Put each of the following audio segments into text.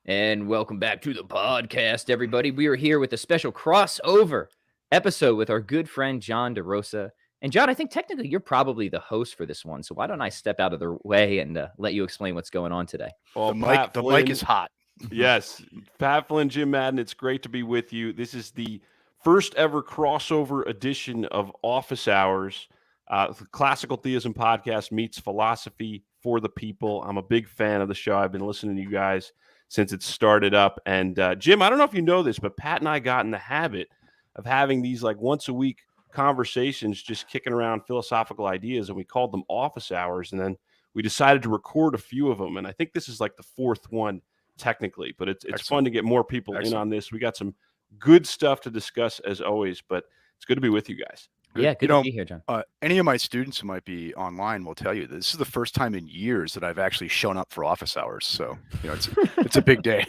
And welcome back to the podcast, everybody. We are here with a special crossover episode with our good friend, John DeRosa. And John, I think technically you're probably the host for this one. So why don't I step out of the way and let you explain what's going on today? Well, the mic is hot. Yes, Pat Flynn, Jim Madden, it's great to be with you. This is the first ever crossover edition of Office Hours. The Classical Theism podcast meets philosophy for the people. I'm a big fan of the show. I've been listening to you guys since it started up. And Jim, I don't know if you know this, but Pat and I got in the habit of having these like once a week conversations, just kicking around philosophical ideas, and we called them Office Hours. And then we decided to record a few of them. And I think this is like the fourth one technically, but it's fun to get more people in on this. We got some good stuff to discuss as always, but it's good to be with you guys. Yeah, good to be here, John. Any of my students who might be online will tell you this is the first time in years that I've actually shown up for office hours. So, it's a big day.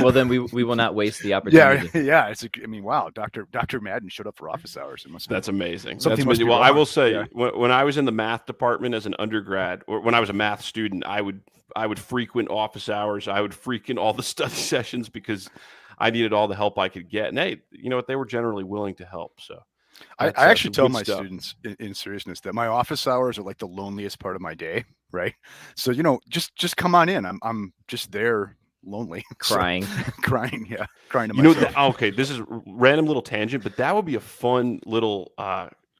Well, then we will not waste the opportunity. Yeah. Wow. Dr. Madden showed up for office hours. That's amazing. That's amazing. Well, I will say when I was in the math department as an undergrad, or when I was a math student, I would frequent office hours. I would frequent all the study sessions because I needed all the help I could get. And hey, you know what? They were generally willing to help. So I actually tell my students in seriousness that my office hours are like the loneliest part of my day. Right. So, just come on in. I'm just there lonely. Crying. Crying to myself. Okay. This is a random little tangent, but that would be a fun little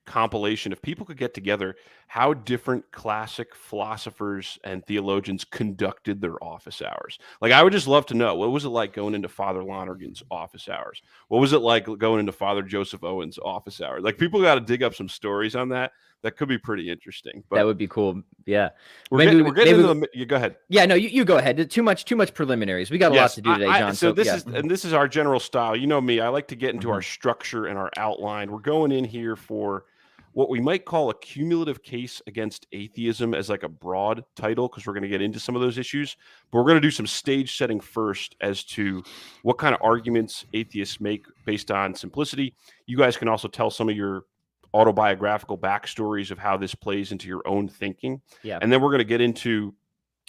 compilation if people could get together how different classic philosophers and theologians conducted their office hours. Like, I would just love to know, what was it like going into Father Lonergan's office hours? What was it like going into Father Joseph Owen's office hours? Like, people got to dig up some stories on that. That could be pretty interesting. But that would be cool. Yeah. We're getting into the, you go ahead. Yeah, no, you go ahead. Too much preliminaries. We got a lot to do today, John. This is our general style. You know me, I like to get into our structure and our outline. We're going in here for what we might call a cumulative case against atheism as like a broad title, because we're going to get into some of those issues. But we're going to do some stage setting first as to what kind of arguments atheists make based on simplicity. You guys can also tell some of your autobiographical backstories of how this plays into your own thinking. Yeah. And then we're going to get into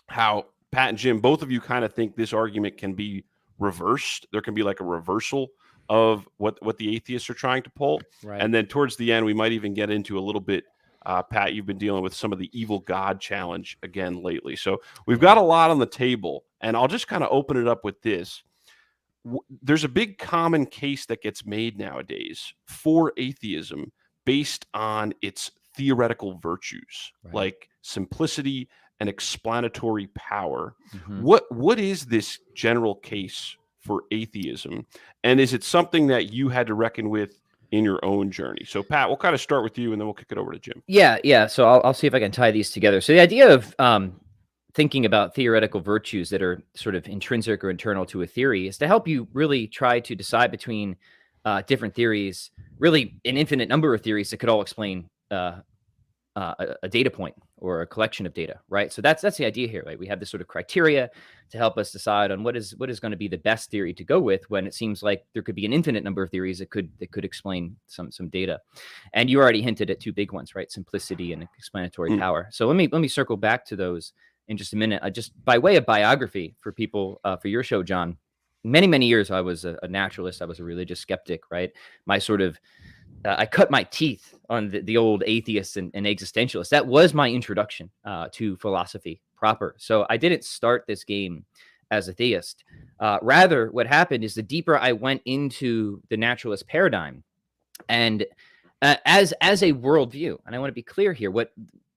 how Pat and Jim, both of you kind of think this argument can be reversed. There can be like a reversal of what the atheists are trying to pull. Right. And then towards the end, we might even get into a little bit, Pat, you've been dealing with some of the evil God challenge again lately. So we've got a lot on the table, and I'll just kind of open it up with this. There's a big common case that gets made nowadays for atheism based on its theoretical virtues, like simplicity and explanatory power. Mm-hmm. What is this general case for atheism, and is it something that you had to reckon with in your own journey? So Pat, we'll kind of start with you and then we'll kick it over to Jim. Yeah. So I'll see if I can tie these together. So the idea of thinking about theoretical virtues that are sort of intrinsic or internal to a theory is to help you really try to decide between different theories, really an infinite number of theories that could all explain a data point or a collection of data, right? So that's the idea here, right? We have this sort of criteria to help us decide on what is going to be the best theory to go with when it seems like there could be an infinite number of theories that could explain some data. And you already hinted at two big ones, right? Simplicity and explanatory power. So let me circle back to those in just a minute. Just by way of biography for people for your show, John, many years I was a naturalist. I was a religious skeptic, right? My sort of I cut my teeth on the old atheists and existentialists. That was my introduction to philosophy proper. So I didn't start this game as a theist. Rather, what happened is the deeper I went into the naturalist paradigm, and as a worldview, and I want to be clear here, what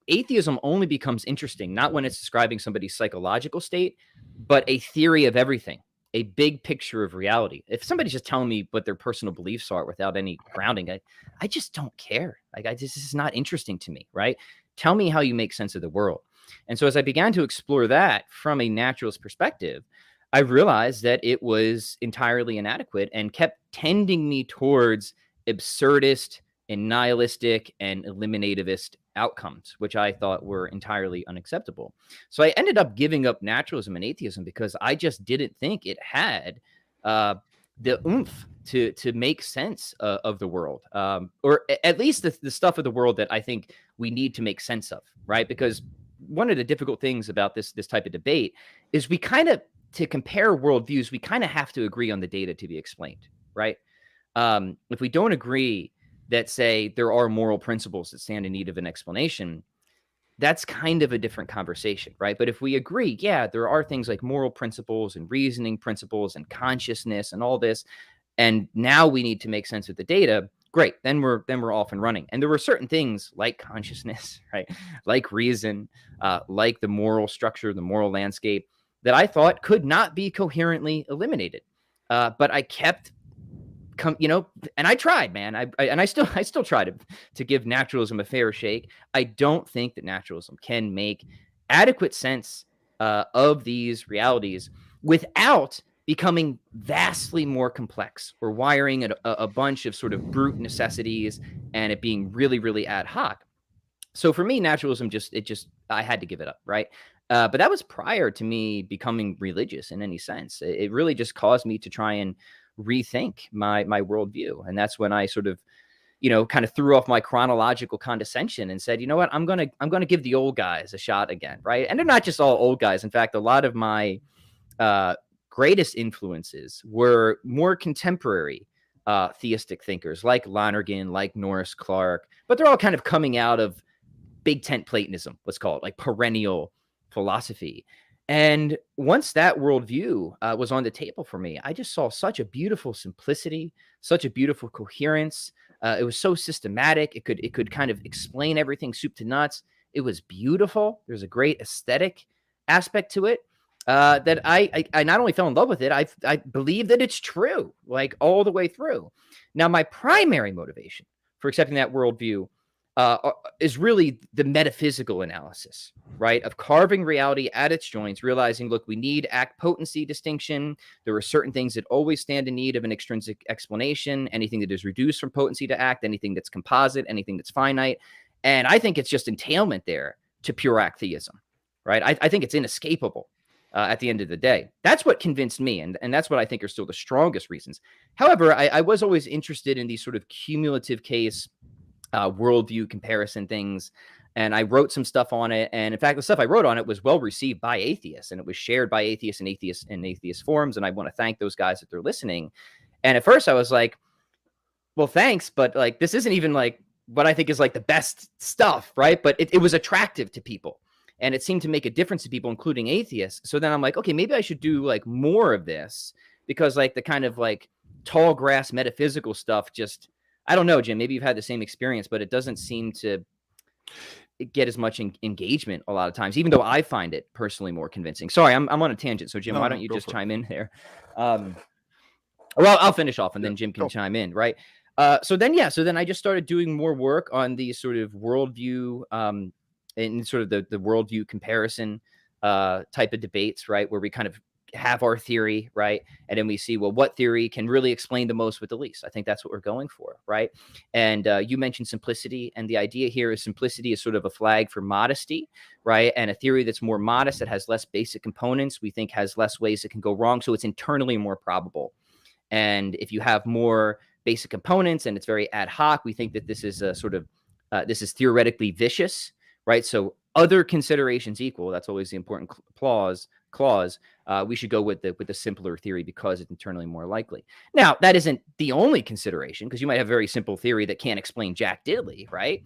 atheism only becomes interesting, not when it's describing somebody's psychological state, but a theory of everything. A big picture of reality. If somebody's just telling me what their personal beliefs are without any grounding, I just don't care. This is not interesting to me, right? Tell me how you make sense of the world. And so as I began to explore that from a naturalist perspective, I realized that it was entirely inadequate and kept tending me towards absurdist and nihilistic and eliminativist outcomes, which I thought were entirely unacceptable. So I ended up giving up naturalism and atheism because I just didn't think it had the oomph to make sense of the world, or at least the stuff of the world that I think we need to make sense of, right? Because one of the difficult things about this type of debate is we kind of to compare worldviews, we kind of have to agree on the data to be explained, right? If we don't agree that, say, there are moral principles that stand in need of an explanation, that's kind of a different conversation, right? But if we agree, yeah, there are things like moral principles and reasoning principles and consciousness and all this, and now we need to make sense of the data, great, then we're off and running. And there were certain things like consciousness, right, like reason, like the moral structure, the moral landscape, that I thought could not be coherently eliminated. But I kept and I tried, man. I still try to give naturalism a fair shake. I don't think that naturalism can make adequate sense of these realities without becoming vastly more complex, or wiring a bunch of sort of brute necessities and it being really, really ad hoc. So for me, naturalism I had to give it up, right? But that was prior to me becoming religious in any sense. It really just caused me to try and rethink my worldview. And that's when I sort of, kind of threw off my chronological condescension and said, you know what, I'm going to give the old guys a shot again. Right. And they're not just all old guys. In fact, a lot of my greatest influences were more contemporary theistic thinkers like Lonergan, like Norris Clark, but they're all kind of coming out of big tent Platonism, let's call it, like perennial philosophy. And once that worldview was on the table for me, I just saw such a beautiful simplicity, such a beautiful coherence. It was so systematic. It could kind of explain everything soup to nuts. It was beautiful. There's a great aesthetic aspect to it that I not only fell in love with it, I believe that it's true, like all the way through. Now, my primary motivation for accepting that worldview is really the metaphysical analysis, right? Of carving reality at its joints, realizing, look, we need act potency distinction. There are certain things that always stand in need of an extrinsic explanation, anything that is reduced from potency to act, anything that's composite, anything that's finite. And I think it's just entailment there to pure act theism, right? I think it's inescapable at the end of the day. That's what convinced me. And that's what I think are still the strongest reasons. However, I was always interested in these sort of cumulative case worldview comparison things. And I wrote some stuff on it. And in fact, the stuff I wrote on it was well received by atheists, and it was shared by atheists and atheist forums. And I want to thank those guys if they're listening. And at first I was like, well, thanks, but like, this isn't even like what I think is like the best stuff, right? But it was attractive to people, and it seemed to make a difference to people, including atheists. So then I'm like, okay, maybe I should do like more of this, because like the kind of like tall grass metaphysical stuff just, I don't know, Jim, maybe you've had the same experience, but it doesn't seem to get as much engagement a lot of times, even though I find it personally more convincing. Sorry, I'm on a tangent. So Jim, why don't you just chime in there? Well, I'll finish off and then Jim can chime in, right? So then I just started doing more work on the sort of worldview and sort of the worldview comparison type of debates, right? Where we kind of have our theory, right? And then we see, well, what theory can really explain the most with the least? I think that's what we're going for, right? And you mentioned simplicity, and the idea here is simplicity is sort of a flag for modesty, right? And a theory that's more modest, that has less basic components, we think has less ways it can go wrong, so it's internally more probable. And if you have more basic components and it's very ad hoc, we think that this is a sort of, this is theoretically vicious, right? So other considerations equal, that's always the important clause, we should go with the simpler theory because it's internally more likely. Now, that isn't the only consideration, because you might have a very simple theory that can't explain jack diddly, right?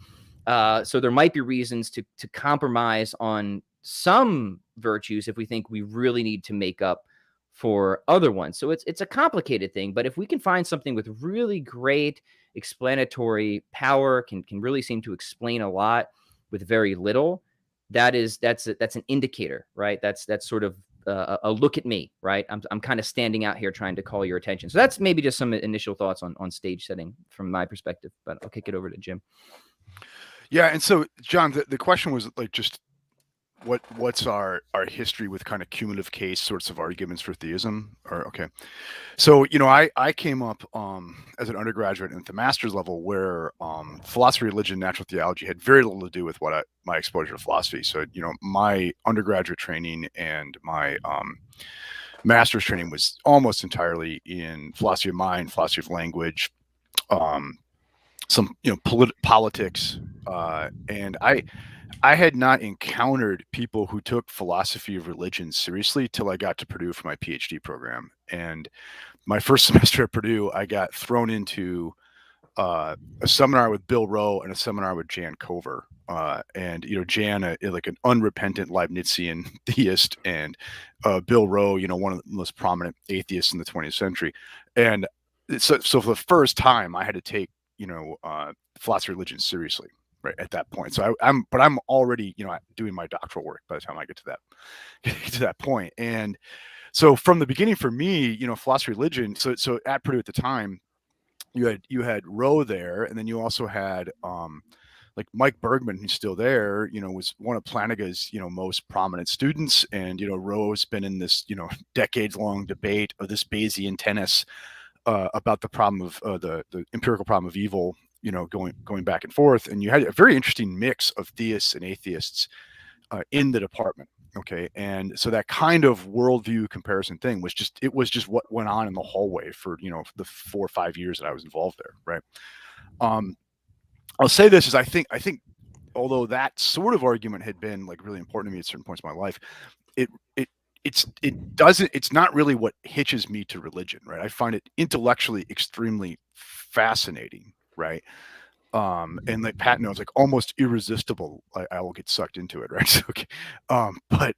So there might be reasons to compromise on some virtues if we think we really need to make up for other ones. So it's a complicated thing, but if we can find something with really great explanatory power, can really seem to explain a lot with very little, that's an indicator, right? That's sort of a look at me, right? I'm kind of standing out here trying to call your attention. So that's maybe just some initial thoughts on stage setting from my perspective, but I'll kick it over to Jim. Yeah. And so John, the question was like, just what's our history with kind of cumulative case sorts of arguments for theism? Or okay. So, I came up as an undergraduate at the master's level where philosophy, religion, natural theology had very little to do with my exposure to philosophy. So, my undergraduate training and my master's training was almost entirely in philosophy of mind, philosophy of language, some politics, And I had not encountered people who took philosophy of religion seriously till I got to Purdue for my PhD program. And my first semester at Purdue, I got thrown into a seminar with Bill Rowe and a seminar with Jan Cover. And Jan, like an unrepentant Leibnizian theist, and Bill Rowe, one of the most prominent atheists in the 20th century. And so for the first time, I had to take philosophy of religion seriously, right, at that point. So I'm already doing my doctoral work by the time I get to that point. And so from the beginning, for me, philosophy of religion. So at Purdue at the time, you had Rowe there, and then you also had like Mike Bergman, who's still there, was one of Plantinga's most prominent students. And Rowe's been in this decades long debate of this Bayesian tennis about the problem of the empirical problem of evil, going back and forth. And you had a very interesting mix of theists and atheists in the department. Okay. And so that kind of worldview comparison thing was just what went on in the hallway for, the 4 or 5 years that I was involved there. Right. I'll say this is I think although that sort of argument had been like really important to me at certain points in my life, it's not really what hitches me to religion. Right. I find it intellectually extremely fascinating. Right. And like Pat knows, like almost irresistible. I will get sucked into it, right? So, okay. But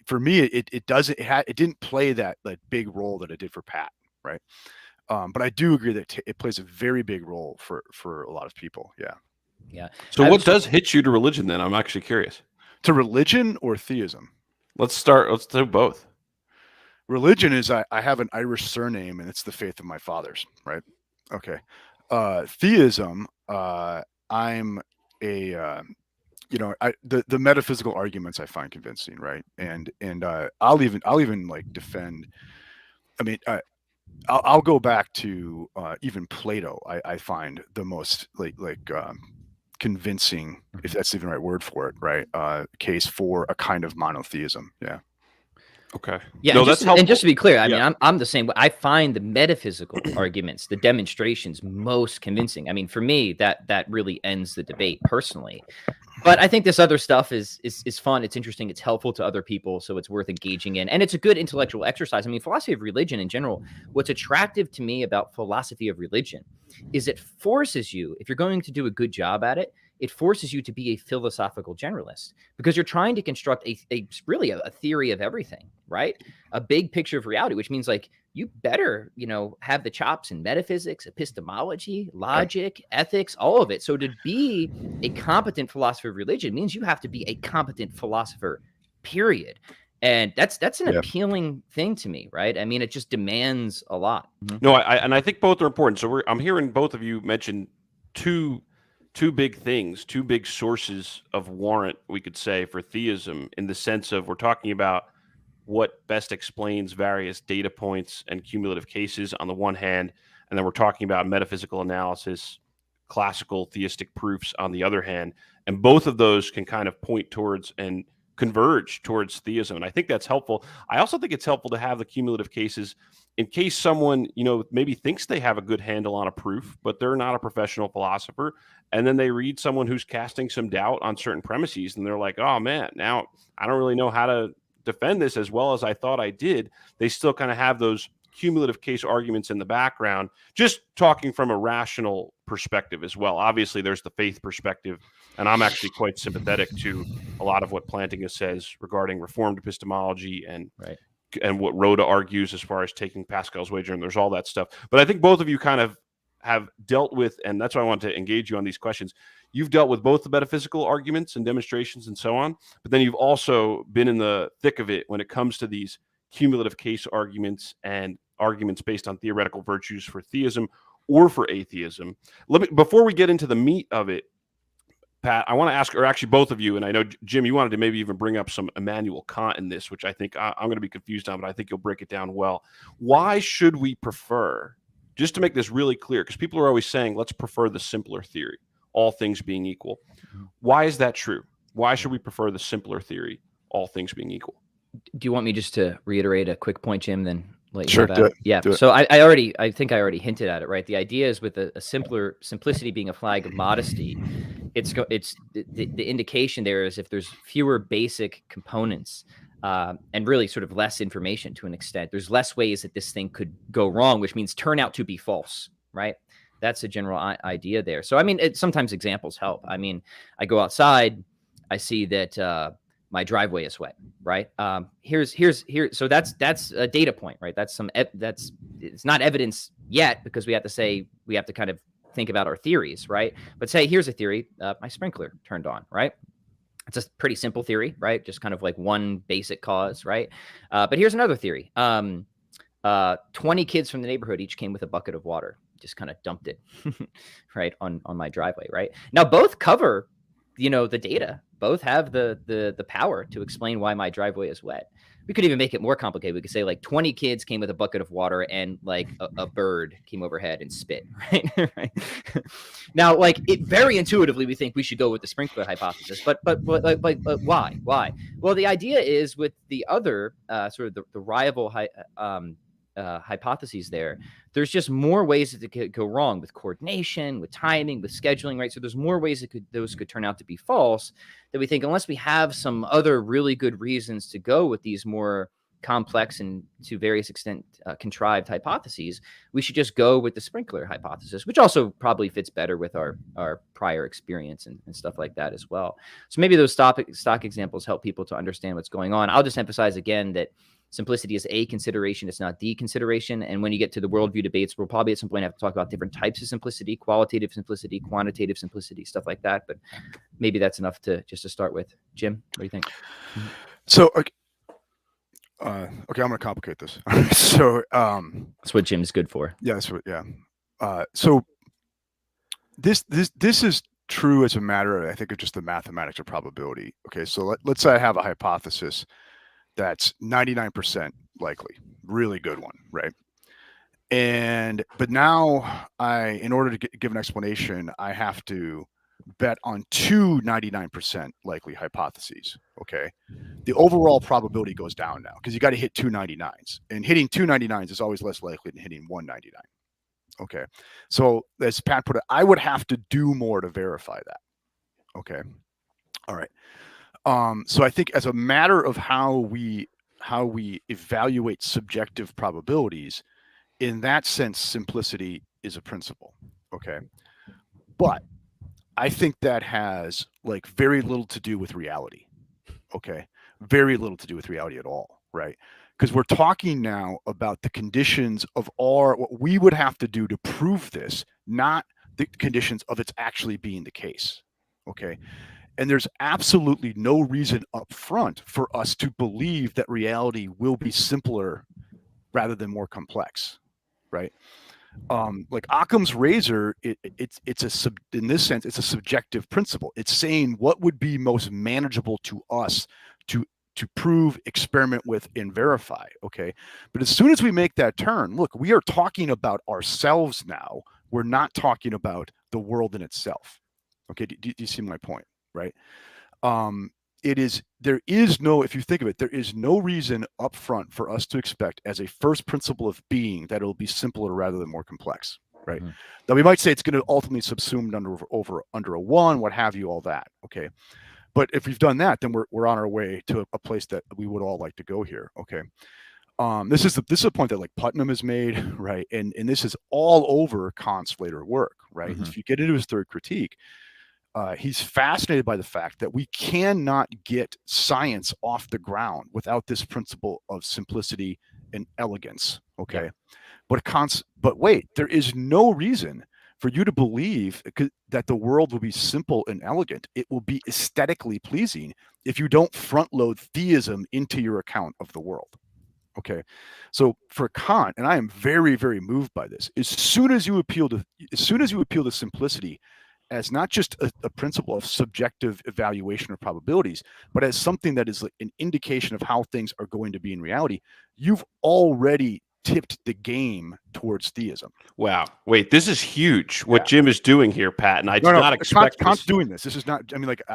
for me, it didn't play that big role that it did for Pat, right? But I do agree that it plays a very big role for a lot of people. Yeah. Yeah. So what does hit you to religion then? I'm actually curious. To religion or theism? Let's do both. Religion is I have an Irish surname, and it's the faith of my fathers, right? Okay. Theism, I'm a the metaphysical arguments I find convincing, right? And I'll even like defend. I mean, I'll go back to even Plato. I find the most convincing, if that's even the right word for it, right? Case for a kind of monotheism. Yeah. Okay. Yeah. No, and just to be clear, I mean, I'm the same way. I find the metaphysical arguments, the demonstrations, most convincing. I mean, for me, that really ends the debate personally. But I think this other stuff is fun. It's interesting. It's helpful to other people, so it's worth engaging in, and it's a good intellectual exercise. I mean, philosophy of religion in general. What's attractive to me about philosophy of religion is it forces you, if you're going to do a good job at it, it forces you to be a philosophical generalist, because you're trying to construct really a theory of everything, right? A big picture of reality, which means like you better, have the chops in metaphysics, epistemology, logic, ethics, all of it. So to be a competent philosopher of religion means you have to be a competent philosopher, period. And that's an appealing thing to me, right? I mean, it just demands a lot. No, I think both are important. So I'm hearing both of you mention two big things, two big sources of warrant, we could say, for theism, in the sense of we're talking about what best explains various data points and cumulative cases on the one hand, and then we're talking about metaphysical analysis, classical theistic proofs on the other hand. And both of those can kind of point towards and converge towards theism. And I think that's helpful. I also think it's helpful to have the cumulative cases in case someone, maybe thinks they have a good handle on a proof, but they're not a professional philosopher. And then they read someone who's casting some doubt on certain premises, and they're like, oh man, now I don't really know how to defend this as well as I thought I did. They still kind of have those cumulative case arguments in the background, just talking from a rational perspective as well. Obviously, there's the faith perspective, and I'm actually quite sympathetic to a lot of what Plantinga says regarding Reformed epistemology and what Rhoda argues as far as taking Pascal's wager, and there's all that stuff. But I think both of you kind of have dealt with, and that's why I want to engage you on these questions. You've dealt with both the metaphysical arguments and demonstrations and so on, but then you've also been in the thick of it when it comes to these cumulative case arguments and arguments based on theoretical virtues for theism or for atheism. Before we get into the meat of it, Pat, I want to ask, or actually both of you, and I know, Jim, you wanted to maybe even bring up some Immanuel Kant in this, which I think I'm going to be confused on, but I think you'll break it down well. Why should we prefer, just to make this really clear, because people are always saying, let's prefer the simpler theory, all things being equal. Why is that true? Why should we prefer the simpler theory, all things being equal? Do you want me just to reiterate a quick point, Jim, then let you Sure, know do about it. Yeah. Do it. So I think I alreity hinted at it, right? The idea is with a simplicity being a flag of modesty, the indication there is if there's fewer basic components and really sort of less information to an extent, there's less ways that this thing could go wrong, which means turn out to be false, right? That's a general idea there. So, I mean, sometimes examples help. I mean, I go outside, I see that my driveway is wet, right? So that's a data point, right? It's not evidence yet because we have to kind of think about our theories, right? But say, here's a theory, my sprinkler turned on, right? It's a pretty simple theory, right? Just kind of like one basic cause, right? But here's another theory. 20 kids from the neighborhood each came with a bucket of water, just kind of dumped it, right, on my driveway, right? Now, both cover, the data. Both have the power to explain why my driveway is wet. We could even make it more complicated. We could say like 20 kids came with a bucket of water and like a bird came overhead and spit, right? Right. Now, like very intuitively, we think we should go with the sprinkler hypothesis, but why? Why? Well, the idea is with the other sort of the rival hypotheses there's just more ways that it could go wrong with coordination, with timing, with scheduling, right? So there's more ways that those could turn out to be false that we think unless we have some other really good reasons to go with these more complex and to various extent contrived hypotheses, we should just go with the sprinkler hypothesis, which also probably fits better with our prior experience and stuff like that as well. So maybe those stock examples help people to understand what's going on. I'll just emphasize again that simplicity is a consideration. It's not the consideration. And when you get to the worldview debates, we'll probably at some point have to talk about different types of simplicity, qualitative simplicity, quantitative simplicity, stuff like that. But maybe that's enough to start with. Jim, what do you think? So, okay, I'm going to complicate this. So, that's what Jim's good for. Yeah. So this is true as a matter of, I think, of just the mathematics of probability. Okay. So let's say I have a hypothesis that's 99% likely, really good one, right? But now in order to give an explanation, I have to bet on two 99% likely hypotheses. Okay. The overall probability goes down now because you got to hit two 99s, and hitting two 99s is always less likely than hitting 199. Okay. So as Pat put it, I would have to do more to verify that. Okay. All right. So I think as a matter of how we evaluate subjective probabilities, in that sense, simplicity is a principle. Okay. But I think that has like very little to do with reality. Okay. Very little to do with reality at all. Right. Because we're talking now about the conditions of what we would have to do to prove this, not the conditions of its actually being the case. Okay. And there's absolutely no reason up front for us to believe that reality will be simpler rather than more complex, right? Like Occam's razor, in this sense, it's a subjective principle. It's saying what would be most manageable to us to prove, experiment with, and verify. Okay, but as soon as we make that turn, look, we are talking about ourselves now. We're not talking about the world in itself. Okay, do you see my point? Right. If you think of it, there is no reason up front for us to expect as a first principle of being that it'll be simpler rather than more complex. Right. Mm-hmm. Now we might say it's going to ultimately subsumed under a one, what have you, all that. Okay. But if we've done that, then we're on our way to a place that we would all like to go here. Okay. This is a point that like Putnam has made, right? And this is all over Kant's later work, right? Mm-hmm. If you get into his third critique, he's fascinated by the fact that we cannot get science off the ground without this principle of simplicity and elegance. Okay. Yeah. But wait, there is no reason for you to believe that the world will be simple and elegant. It will be aesthetically pleasing if you don't front load theism into your account of the world. Okay. So for Kant, and I am very, very moved by this, as soon as you appeal to simplicity as not just a principle of subjective evaluation of probabilities, but as something that is like an indication of how things are going to be in reality, you've already tipped the game towards theism. Wow. Wait, this is huge. What Jim is doing here, Pat, and I did not expect Kant's doing this. This is not,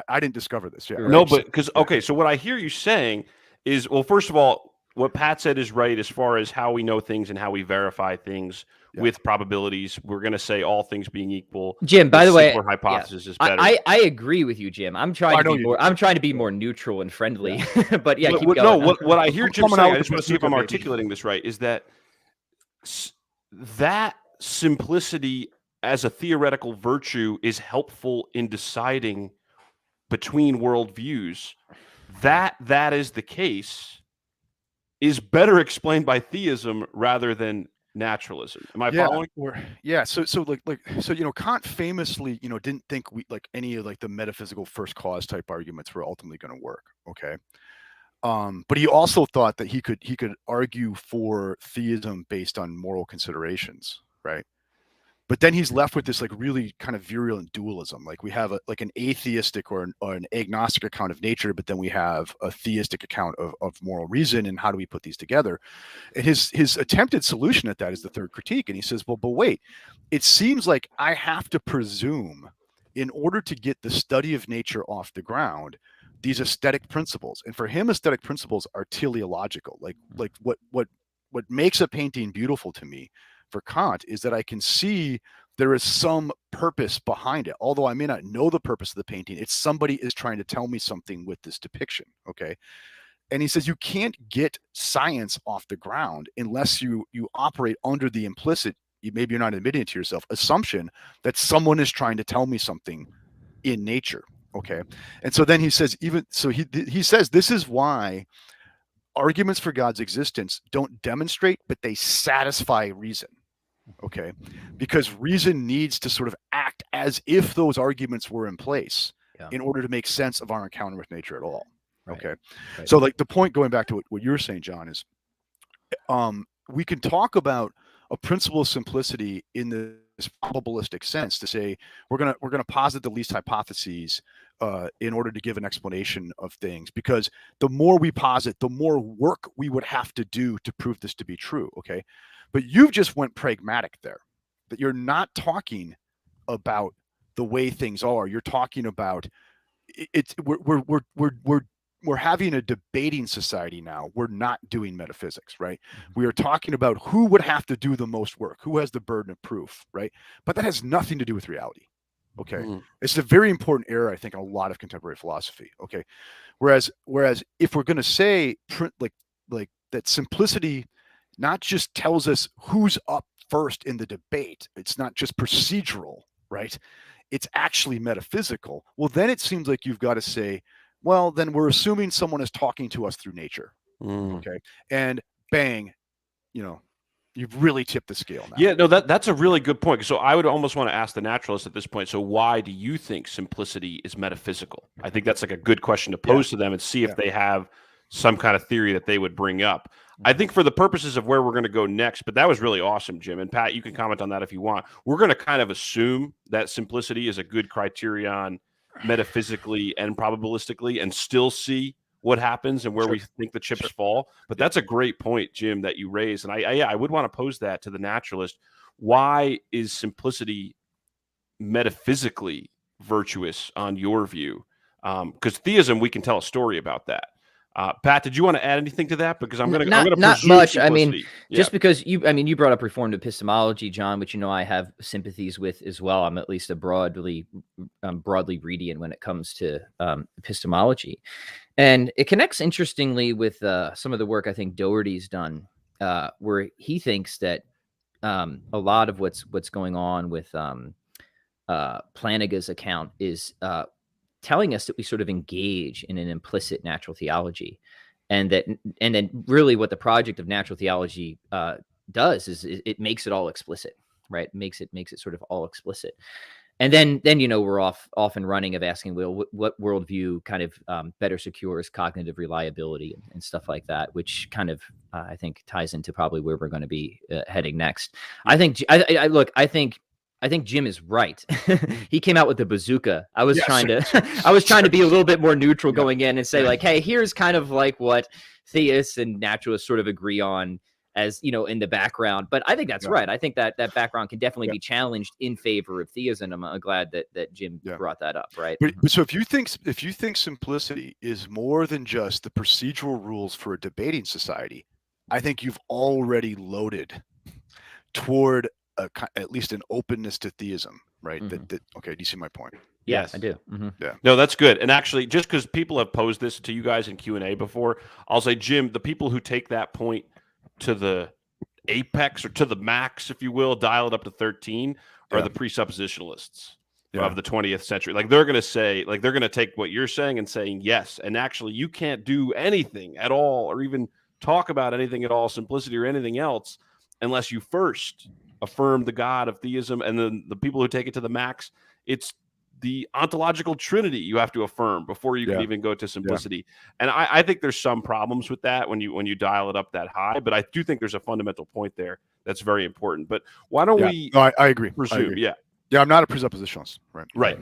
I didn't discover this. Yeah. No, but because, okay, so what I hear you saying is, well, first of all, what Pat said is right as far as how we know things and how we verify things with probabilities. We're going to say all things being equal, Jim, by the way, simpler hypothesis is better. I agree with you, Jim. I'm trying to be more neutral and friendly, but keep going. No, what I hear Jim saying, I just want to see if I'm articulating this right, is that that simplicity as a theoretical virtue is helpful in deciding between worldviews. That is the case is better explained by theism rather than naturalism. Am I following? So Kant famously, didn't think any of the metaphysical first cause type arguments were ultimately going to work. Okay. But he also thought that he could argue for theism based on moral considerations, right? But then he's left with this really kind of virulent dualism. We have an atheistic or an agnostic account of nature, but then we have a theistic account of moral reason. And how do we put these together? And his attempted solution at that is the third critique. And he says, well, but wait, it seems like I have to presume, in order to get the study of nature off the ground, these aesthetic principles. And for him, aesthetic principles are teleological. What makes a painting beautiful to me, for Kant, is that I can see there is some purpose behind it. Although I may not know the purpose of the painting, it's somebody is trying to tell me something with this depiction. Okay. And he says you can't get science off the ground unless you operate under the implicit, maybe you're not admitting it to yourself, assumption that someone is trying to tell me something in nature. Okay. And so then he says, he says this is why arguments for God's existence don't demonstrate, but they satisfy reason. Okay. Because reason needs to sort of act as if those arguments were in place in order to make sense of our encounter with nature at all. Okay. Right. So the point, going back to what you're saying, John, is we can talk about a principle of simplicity in this probabilistic sense to say we're gonna posit the least hypotheses in order to give an explanation of things, because the more we posit, the more work we would have to do to prove this to be true. Okay. But you've just went pragmatic there, that you're not talking about the way things are. You're talking about we're having a debating society now. We're not doing metaphysics, right? We are talking about who would have to do the most work, who has the burden of proof, right? But that has nothing to do with reality. Okay. It's a very important error, I think, in a lot of contemporary philosophy. Okay. Whereas if we're going to say that simplicity not just tells us who's up first in the debate, it's not just procedural, right? It's actually metaphysical. Well, then it seems like you've got to say, well, then we're assuming someone is talking to us through nature. Okay. And bang, you've really tipped the scale now. Yeah, no, that's a really good point. So I would almost want to ask the naturalist at this point, so why do you think simplicity is metaphysical? I think that's a good question to pose to them and see if they have some kind of theory that they would bring up. I think for the purposes of where we're going to go next, but that was really awesome, Jim. And Pat, you can comment on that if you want. We're going to kind of assume that simplicity is a good criterion metaphysically and probabilistically, and still see what happens and where we think the chips fall. But that's a great point, Jim, that you raised. And I would want to pose that to the naturalist. Why is simplicity metaphysically virtuous on your view? Because theism, we can tell a story about that. Pat, did you want to add anything to that? Because I'm going to not much. Simplicity. I mean, just because you brought up reformed epistemology, John, which I have sympathies with as well. I'm at least a broadly Reidian when it comes to epistemology, and it connects interestingly with some of the work I think Doherty's done, where he thinks that a lot of what's going on with Plantinga's account is telling us that we sort of engage in an implicit natural theology, and then really what the project of natural theology does is it makes it all explicit, right? Makes it sort of all explicit. And then we're off and running of asking, well, what worldview kind of better secures cognitive reliability and stuff like that, which kind of I think ties into probably where we're going to be heading next. I think Jim is right. He came out with the bazooka. I was trying to be a little bit more neutral going in and say hey, here's kind of like what theists and naturalists sort of agree on. as in the background. But I think that's right. I think that background can definitely be challenged in favor of theism. I'm glad that Jim brought that up, right? But so if you think simplicity is more than just the procedural rules for a debating society, I think you've already loaded toward at least an openness to theism, right? Okay, do you see my point? Yes, I do. Yeah. No, that's good. And actually, just because people have posed this to you guys in Q&A before, I'll say, Jim, the people who take that point to the apex or to the max, if you will, dial it up to 13, are the presuppositionalists of the 20th century. Like they're going to say, like they're going to take what you're saying and saying yes, and actually you can't do anything at all or even talk about anything at all, simplicity or anything else, unless you first affirm the God of theism. And then the people who take it to the max, it's the ontological trinity you have to affirm before you can even go to simplicity. And I think there's some problems with that when you dial it up that high, but I do think there's a fundamental point there that's very important. But why don't we I agree. Presume, I agree. Yeah, I'm not a presuppositionalist. Right.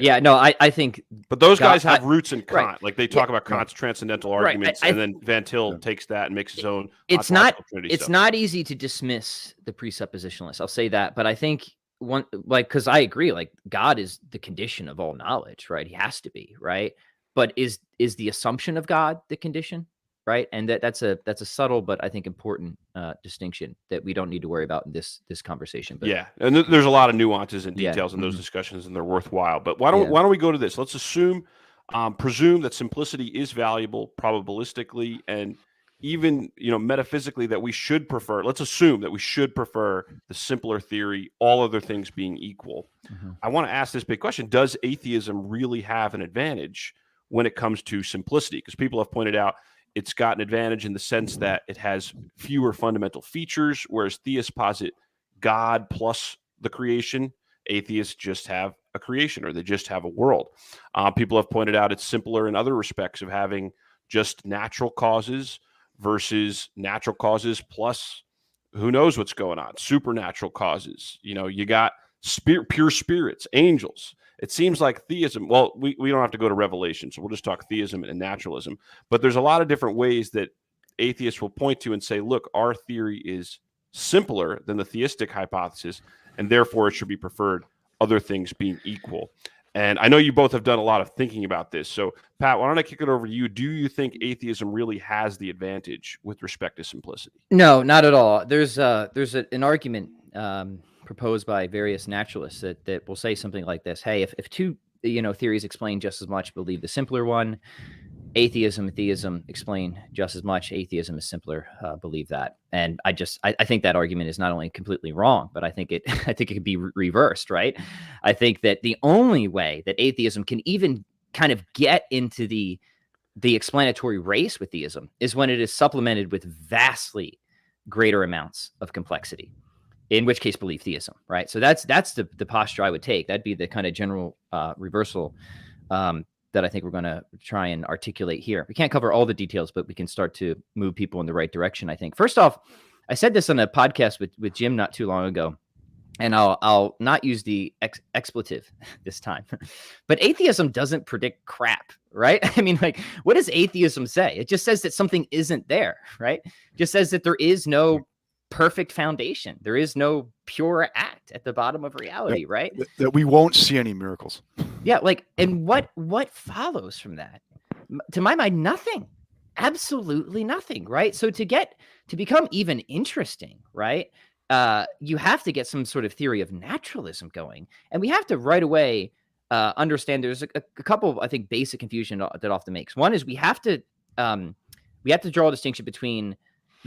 Yeah, no, I think. But those guys have roots in Kant. Like they talk about Kant's transcendental arguments, and then Van Til takes that and makes his own. It's not easy to dismiss the presuppositionalists. I'll say that, but I think because I agree, like God is the condition of all knowledge, right? He has to be, right? But is the assumption of God the condition, right? And that's a subtle but I think important distinction that we don't need to worry about in this conversation. But and there's a lot of nuances and details in those discussions, and they're worthwhile. But why don't we go to this? Let's presume that simplicity is valuable probabilistically and even metaphysically, that we should prefer. Let's assume that we should prefer the simpler theory, all other things being equal. I want to ask this big question: does atheism really have an advantage when it comes to simplicity? Because people have pointed out it's got an advantage in the sense that it has fewer fundamental features, whereas theists posit God plus the creation. Atheists just have a creation, or they just have a world. People have pointed out it's simpler in other respects of having just natural causes versus natural causes plus who knows what's going on, supernatural causes. You got pure spirits, angels. It seems like theism, well, we don't have to go to Revelation, so we'll just talk theism and naturalism. But there's a lot of different ways that atheists will point to and say, look, our theory is simpler than the theistic hypothesis, and therefore it should be preferred, other things being equal. And I know you both have done a lot of thinking about this. So, Pat, why don't I kick it over to you? Do you think atheism really has the advantage with respect to simplicity? No, not at all. There's an argument proposed by various naturalists that will say something like this: hey, if two theories explain just as much, believe the simpler one. Atheism and theism explain just as much. Atheism is simpler. Believe that. And I think that argument is not only completely wrong, but I think it can be reversed, right? I think that the only way that atheism can even kind of get into the explanatory race with theism is when it is supplemented with vastly greater amounts of complexity. In which case, believe theism, right? So that's the posture I would take. That'd be the kind of general reversal that I think we're going to try and articulate here. We can't cover all the details, but we can start to move people in the right direction, I think. First off, I said this on a podcast with Jim not too long ago, and I'll not use the expletive this time. But atheism doesn't predict crap, right? I mean, like, what does atheism say? It just says that something isn't there, right? It just says that there is no perfect foundation. There is no pure act at the bottom of reality, right? That we won't see any miracles. Yeah, and what follows from that? To my mind, nothing. Absolutely nothing, right? So to become even interesting, right? You have to get some sort of theory of naturalism going, and we have to right away understand there's a couple of, I think, basic confusion that often makes. One is we have to draw a distinction between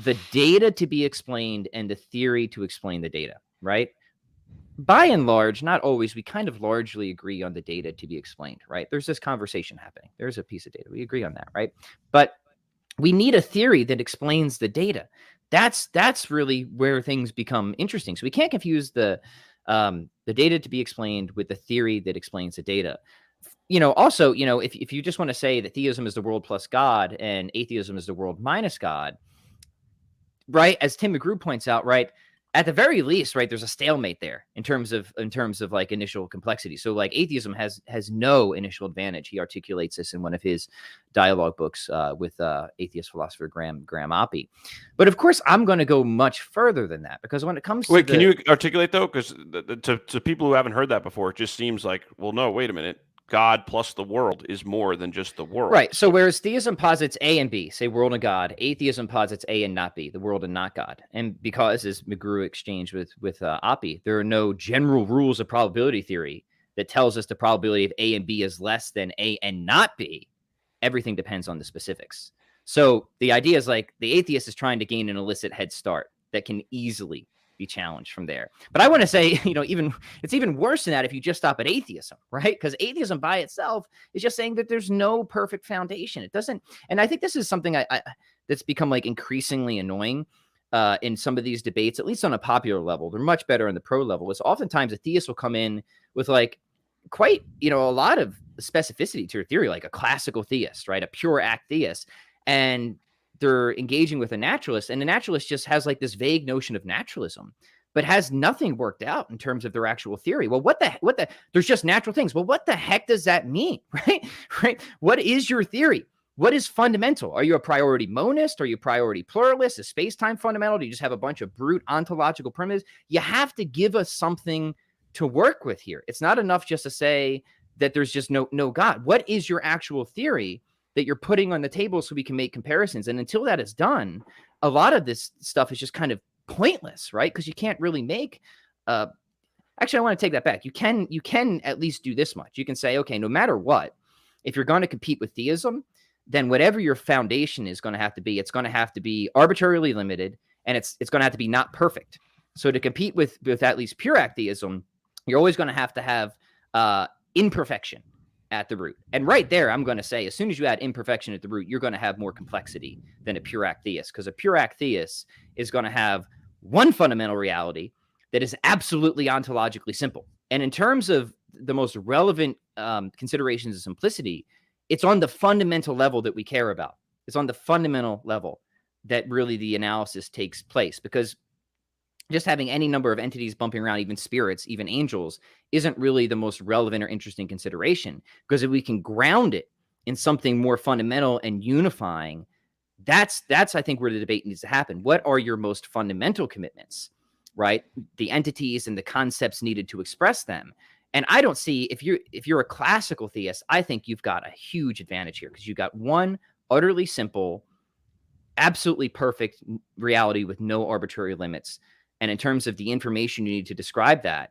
the data to be explained and the theory to explain the data, right? By and large, not always, we kind of largely agree on the data to be explained, right? There's this conversation happening. There's a piece of data. We agree on that, right? But we need a theory that explains the data. That's really where things become interesting. So we can't confuse the data to be explained with the theory that explains the data. Also, if you just want to say that theism is the world plus God and atheism is the world minus God, right? As Tim McGrew points out, right? at the very least, right, there's a stalemate there in terms of like initial complexity. So like atheism has no initial advantage. He articulates this in one of his dialogue books with atheist philosopher Graham Oppy. But of course, I'm going to go much further than that, because when it comes to can you articulate though? Because to people who haven't heard that before, it just seems like, well, no, wait a minute. God plus the world is more than just the world. Right. So whereas theism posits A and B, say world and God, atheism posits A and not B, the world and not God. And because, as McGrew exchanged with Oppy, there are no general rules of probability theory that tells us the probability of A and B is less than A and not B. Everything depends on the specifics. So the idea is like the atheist is trying to gain an illicit head start that can easily be challenged from there. But I want to say, it's even worse than that if you just stop at atheism, right? Because atheism by itself is just saying that there's no perfect foundation. It doesn't, and I think this is something that's become like increasingly annoying in some of these debates, at least on a popular level. They're much better on the pro level. Is oftentimes a theist will come in with like quite, a lot of specificity to your theory, like a classical theist, right? A pure act theist. And they're engaging with a naturalist, and the naturalist just has like this vague notion of naturalism, but has nothing worked out in terms of their actual theory. Well, what the, there's just natural things. Well, what the heck does that mean? Right? What is your theory? What is fundamental? Are you a priority monist? Are you a priority pluralist? Is space-time fundamental? Do you just have a bunch of brute ontological primitives? You have to give us something to work with here. It's not enough just to say that there's just no God. What is your actual theory that you're putting on the table so we can make comparisons? And until that is done, a lot of this stuff is just kind of pointless, right? Because you can't really make actually, I want to take that back. You can at least do this much. You can say, okay, no matter what, if you're going to compete with theism, then whatever your foundation is going to have to be, it's going to have to be arbitrarily limited, and it's going to have to be not perfect. So to compete with at least pure act theism, you're always going to have imperfection at the root. And right there, I'm going to say, as soon as you add imperfection at the root, you're going to have more complexity than a pure act theist, because a pure act theist is going to have one fundamental reality that is absolutely ontologically simple. And in terms of the most relevant considerations of simplicity, it's on the fundamental level that we care about. It's on the fundamental level that really the analysis takes place, because just having any number of entities bumping around, even spirits, even angels, isn't really the most relevant or interesting consideration. Because if we can ground it in something more fundamental and unifying, that's I think where the debate needs to happen. What are your most fundamental commitments, right? The entities and the concepts needed to express them. And I don't see, if you're a classical theist, I think you've got a huge advantage here, because you've got one utterly simple, absolutely perfect reality with no arbitrary limits. And in terms of the information you need to describe that,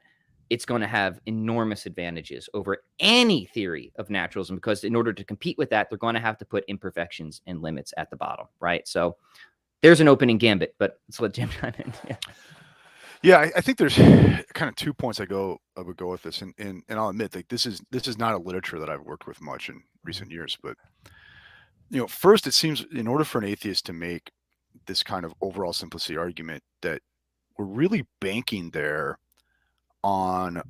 it's going to have enormous advantages over any theory of naturalism, because in order to compete with that, they're going to have to put imperfections and limits at the bottom, right? So there's an opening gambit, but let's let Jim chime in. Yeah, I think there's kind of 2 points I would go with this, and I'll admit, like, this is not a literature that I've worked with much in recent years, but first, it seems in order for an atheist to make this kind of overall simplicity argument, that we're really banking there on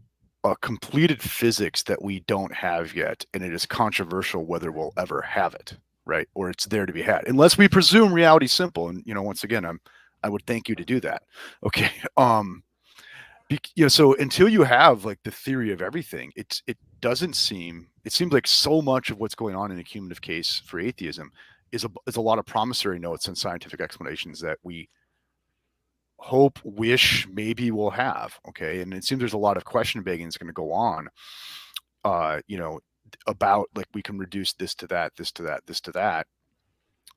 a completed physics that we don't have yet, and it is controversial whether we'll ever have it, right? Or it's there to be had, unless we presume reality simple. And once again, I would thank you to do that. Okay. So until you have like the theory of everything, it seems like so much of what's going on in the cumulative case for atheism is a lot of promissory notes and scientific explanations that we hope, wish, maybe we'll have. Okay. And it seems there's a lot of question begging that's going to go on, about like, we can reduce this to that, this to that, this to that.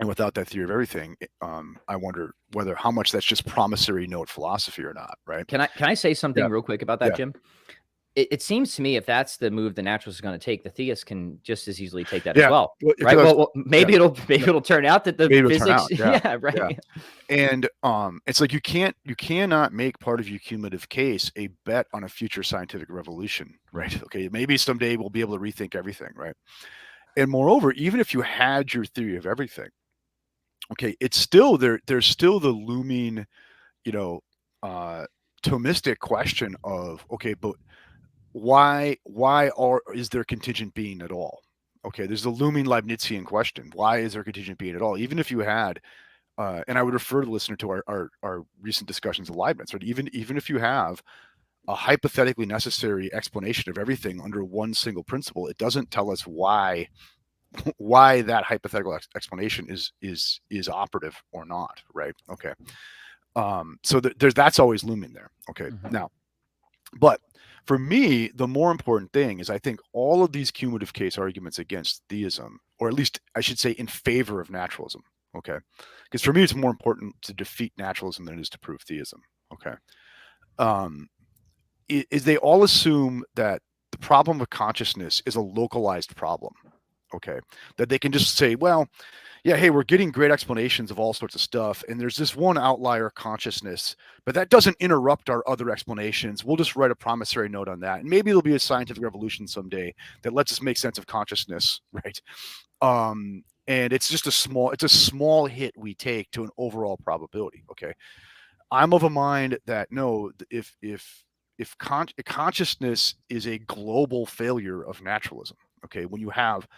And without that theory of everything, I wonder how much that's just promissory note philosophy or not, right? Can I say something real quick about that, Yeah. Jim? It seems to me, if that's the move the naturalist is going to take, the theist can just as easily take that as well, right? Well, maybe it'll turn out that the physics, right. Yeah. And it's like you cannot make part of your cumulative case a bet on a future scientific revolution, right? Okay, maybe someday we'll be able to rethink everything, right? And moreover, even if you had your theory of everything, okay, it's still there's still the looming, Thomistic question of, okay, but why is there contingent being at all? Okay, there's the looming Leibnizian question. Why is there contingent being at all? Even if you had and I would refer the listener to our recent discussions of Leibniz, right? Even if you have a hypothetically necessary explanation of everything under one single principle, it doesn't tell us why that hypothetical explanation is operative or not, right? Okay. So that's always looming there. Okay. Mhm. Now, but for me, the more important thing is I think all of these cumulative case arguments against theism, or at least I should say in favor of naturalism, okay? Because for me, it's more important to defeat naturalism than it is to prove theism, okay? Is they all assume that the problem of consciousness is a localized problem, okay? That they can just say, well, yeah, hey, we're getting great explanations of all sorts of stuff, and there's this one outlier consciousness, but that doesn't interrupt our other explanations. We'll just write a promissory note on that, and maybe there'll be a scientific revolution someday that lets us make sense of consciousness, right? And it's just a small hit we take to an overall probability. Okay, I'm of a mind that no, if consciousness is a global failure of naturalism, okay, when you have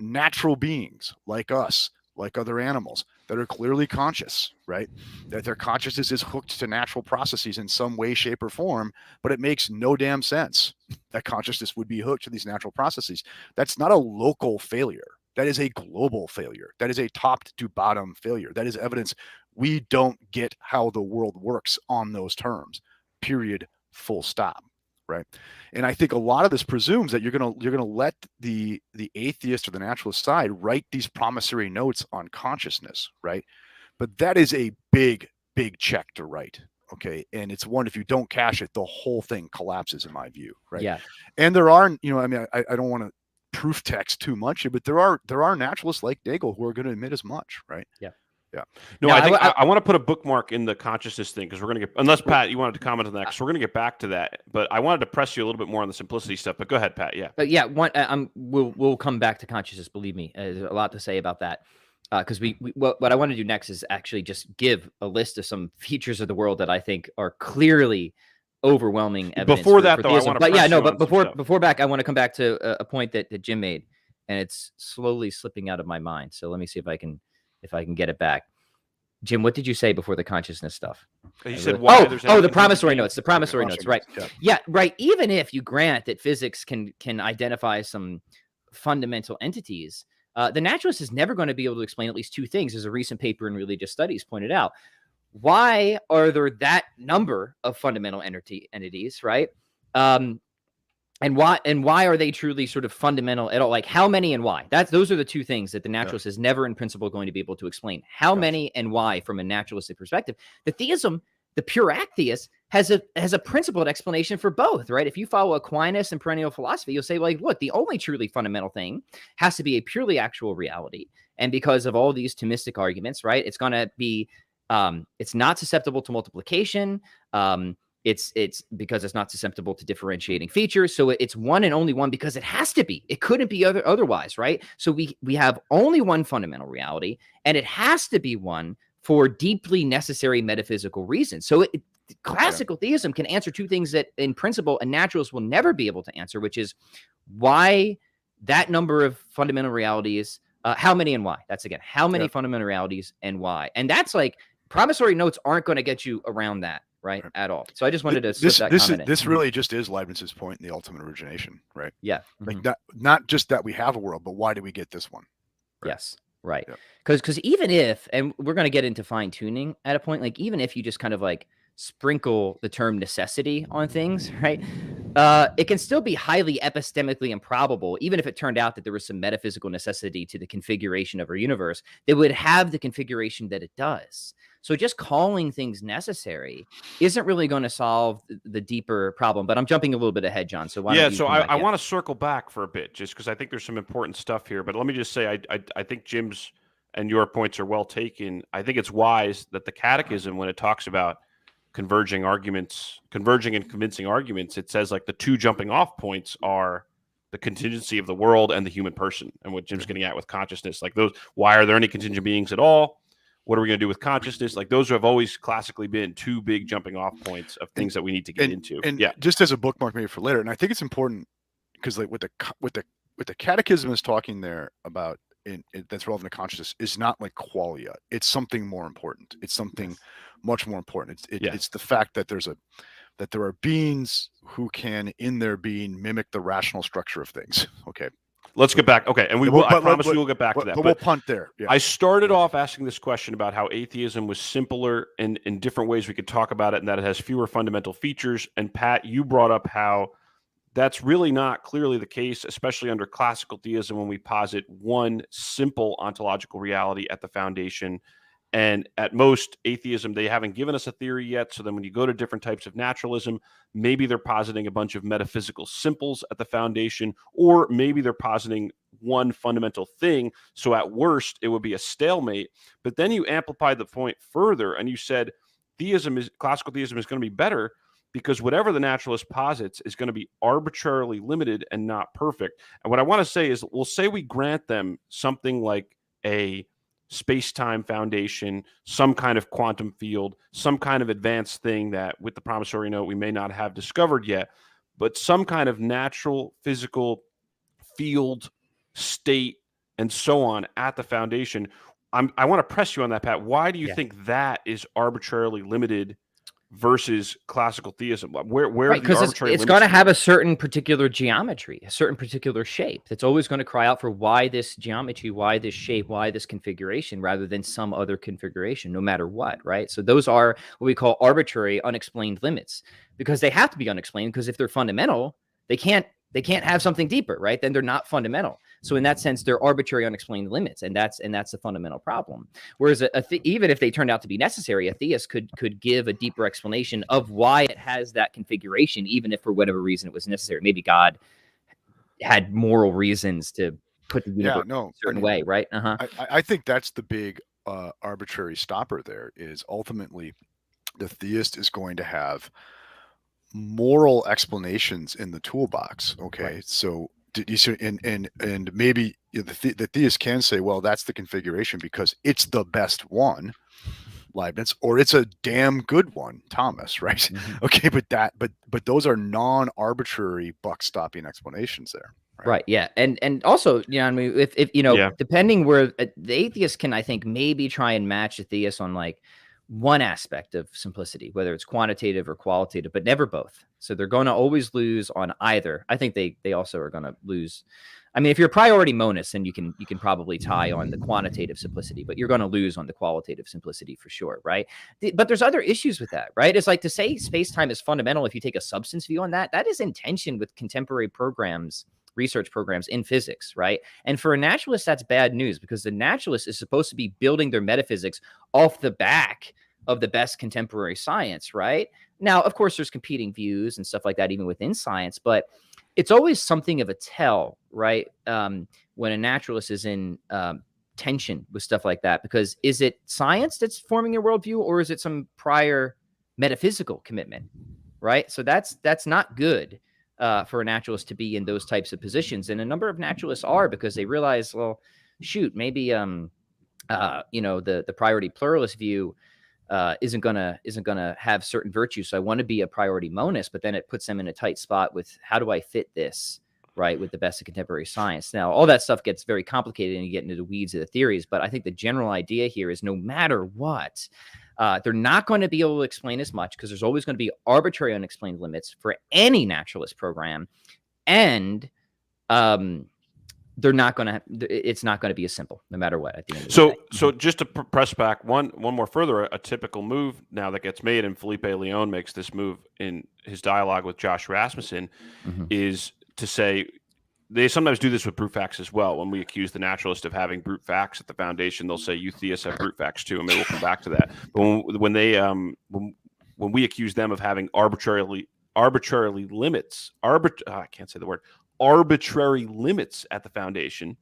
natural beings like us, like other animals that are clearly conscious, right? That their consciousness is hooked to natural processes in some way, shape, or form, but it makes no damn sense that consciousness would be hooked to these natural processes. That's not a local failure. That is a global failure. That is a top to bottom failure. That is evidence we don't get how the world works on those terms. Period. Full stop. Right. And I think a lot of this presumes that you're gonna let the atheist or the naturalist side write these promissory notes on consciousness, right? But that is a big check to write. Okay. And it's one, if you don't cash it, the whole thing collapses in my view. Right. Yeah. And there are, I mean, I don't want to proof text too much, but there are naturalists like Nagel who are going to admit as much, right? Yeah. Yeah. No, I think I want to put a bookmark in the consciousness thing because we're going to get, unless Pat, you wanted to comment on that, because we're going to get back to that. But I wanted to press you a little bit more on the simplicity stuff. But go ahead, Pat. Yeah. But yeah, we'll come back to consciousness. Believe me, there's a lot to say about that. Because what I want to do next is actually just give a list of some features of the world that I think are clearly overwhelming evidence. Before that, for though, theism. I want to. But before back, I want to come back to a point that Jim made, and it's slowly slipping out of my mind. So let me see if I can get it back. Jim, what did you say before the consciousness stuff? You said why there's the promissory notes. The promissory notes, right? Yeah, right. Even if you grant that physics can identify some fundamental entities, the naturalist is never going to be able to explain at least two things, as a recent paper in Religious Studies pointed out. Why are there that number of fundamental entities, right? And why are they truly sort of fundamental at all? Like how many and why? Those are the two things that the naturalist is never in principle going to be able to explain. How many and why from a naturalistic perspective. The theism, the pure atheist, has a principled explanation for both, right? If you follow Aquinas and perennial philosophy, you'll say, like, look, the only truly fundamental thing has to be a purely actual reality. And because of all these Thomistic arguments, right, it's going to be, it's not susceptible to multiplication. It's because it's not susceptible to differentiating features. So it's one and only one because it has to be. It couldn't be otherwise, right? So we have only one fundamental reality, and it has to be one for deeply necessary metaphysical reasons. So classical theism can answer two things that, in principle, a naturalist will never be able to answer, which is why that number of fundamental realities, how many and why. That's again, how many fundamental realities and why. And that's like promissory notes aren't going to get you around that. Right, at all. So I just wanted to slip that comment in. This really just is Leibniz's point in the ultimate origination, right? Yeah. Like not just that we have a world, but why do we get this one? Right? Yes. Right. Because even if, and we're going to get into fine tuning at a point, like even if you just kind of like sprinkle the term necessity on things, right? It can still be highly epistemically improbable, even if it turned out that there was some metaphysical necessity to the configuration of our universe, that would have the configuration that it does. So just calling things necessary isn't really going to solve the deeper problem. But I'm jumping a little bit ahead, John. So why don't you so I want to circle back for a bit, just because I think there's some important stuff here. But let me just say, I think Jim's and your points are well taken. I think it's wise that the Catechism, when it talks about converging and convincing arguments, it says like the two jumping off points are the contingency of the world and the human person. And what Jim's getting at with consciousness, like those, why are there any contingent beings at all? What are we going to do with consciousness? Like those have always classically been two big jumping off points of things that we need to get into. And just as a bookmark maybe for later, and I think it's important because like what the Catechism is talking there about that's relevant to consciousness is not like qualia. It's something more important. It's something much more important. It's the fact that there are beings who can, in their being, mimic the rational structure of things. Okay. Let's get back. Okay. And I promise we will get back to that. But we'll punt there. Yeah. I started off asking this question about how atheism was simpler and in different ways we could talk about it, and that it has fewer fundamental features. And Pat, you brought up how that's really not clearly the case, especially under classical theism, when we posit one simple ontological reality at the foundation. And at most, atheism, they haven't given us a theory yet. So then when you go to different types of naturalism, maybe they're positing a bunch of metaphysical simples at the foundation, or maybe they're positing one fundamental thing. So at worst, it would be a stalemate. But then you amplified the point further, and you said classical theism is going to be better because whatever the naturalist posits is going to be arbitrarily limited and not perfect. And what I want to say is, we'll say we grant them something like a space-time foundation, some kind of quantum field, some kind of advanced thing that with the promissory note we may not have discovered yet, but some kind of natural physical field, state, and so on at the foundation. I want to press you on that, Pat. Why do you think that is arbitrarily limited versus classical theism? Where right, because it's going to have a certain particular geometry, a certain particular shape. That's always going to cry out for why this geometry, why this shape, why this configuration, rather than some other configuration, no matter what, right? So those are what we call arbitrary, unexplained limits, because they have to be unexplained, because if they're fundamental, they can't have something deeper, right? Then they're not fundamental. So in that sense, they're arbitrary, unexplained limits, and that's a fundamental problem. Whereas even if they turned out to be necessary, a theist could give a deeper explanation of why it has that configuration, even if for whatever reason it was necessary. Maybe God had moral reasons to put the universe in a certain way, right? I think that's the big arbitrary stopper there. Is ultimately the theist is going to have moral explanations in the toolbox. Okay, right. So and maybe the theist can say, well, that's the configuration because it's the best one, Leibniz, or it's a damn good one, Thomas, right? Mm-hmm. Okay, but those are non-arbitrary buck-stopping explanations there. Right. Yeah. And also, I mean, if depending where the atheist can, I think, maybe try and match a theist on like one aspect of simplicity, whether it's quantitative or qualitative, but never both. So they're going to always lose on either. I think they also are going to lose. I mean, if you're a priority monist, then you can probably tie on the quantitative simplicity, but you're going to lose on the qualitative simplicity for sure, right? But there's other issues with that, right? It's like to say space-time is fundamental. If you take a substance view on that is in tension with contemporary research programs in physics, right? And for a naturalist, that's bad news, because the naturalist is supposed to be building their metaphysics off the back of the best contemporary science, right? Now, of course, there's competing views and stuff like that, even within science, but it's always something of a tell, right? When a naturalist is in tension with stuff like that, because is it science that's forming your worldview, or is it some prior metaphysical commitment, right? So that's not good for a naturalist to be in those types of positions. And a number of naturalists are, because they realize, well, shoot, maybe the priority pluralist view isn't gonna have certain virtues. So I want to be a priority monist, but then it puts them in a tight spot with how do I fit this, right, with the best of contemporary science. Now, all that stuff gets very complicated and you get into the weeds of the theories, but I think the general idea here is no matter what, they're not going to be able to explain as much, because there's always going to be arbitrary unexplained limits for any naturalist program, and it's not going to be as simple, no matter what. At the end of the day. So just to press back one more further, a typical move now that gets made, and Felipe Leon makes this move in his dialogue with Josh Rasmussen, is to say, they sometimes do this with brute facts as well. When we accuse the naturalist of having brute facts at the foundation, they'll say, you theists have brute facts too, and maybe we'll come back to that. But when we accuse them of having arbitrary limits, I can't say the word, arbitrary limits at the foundation,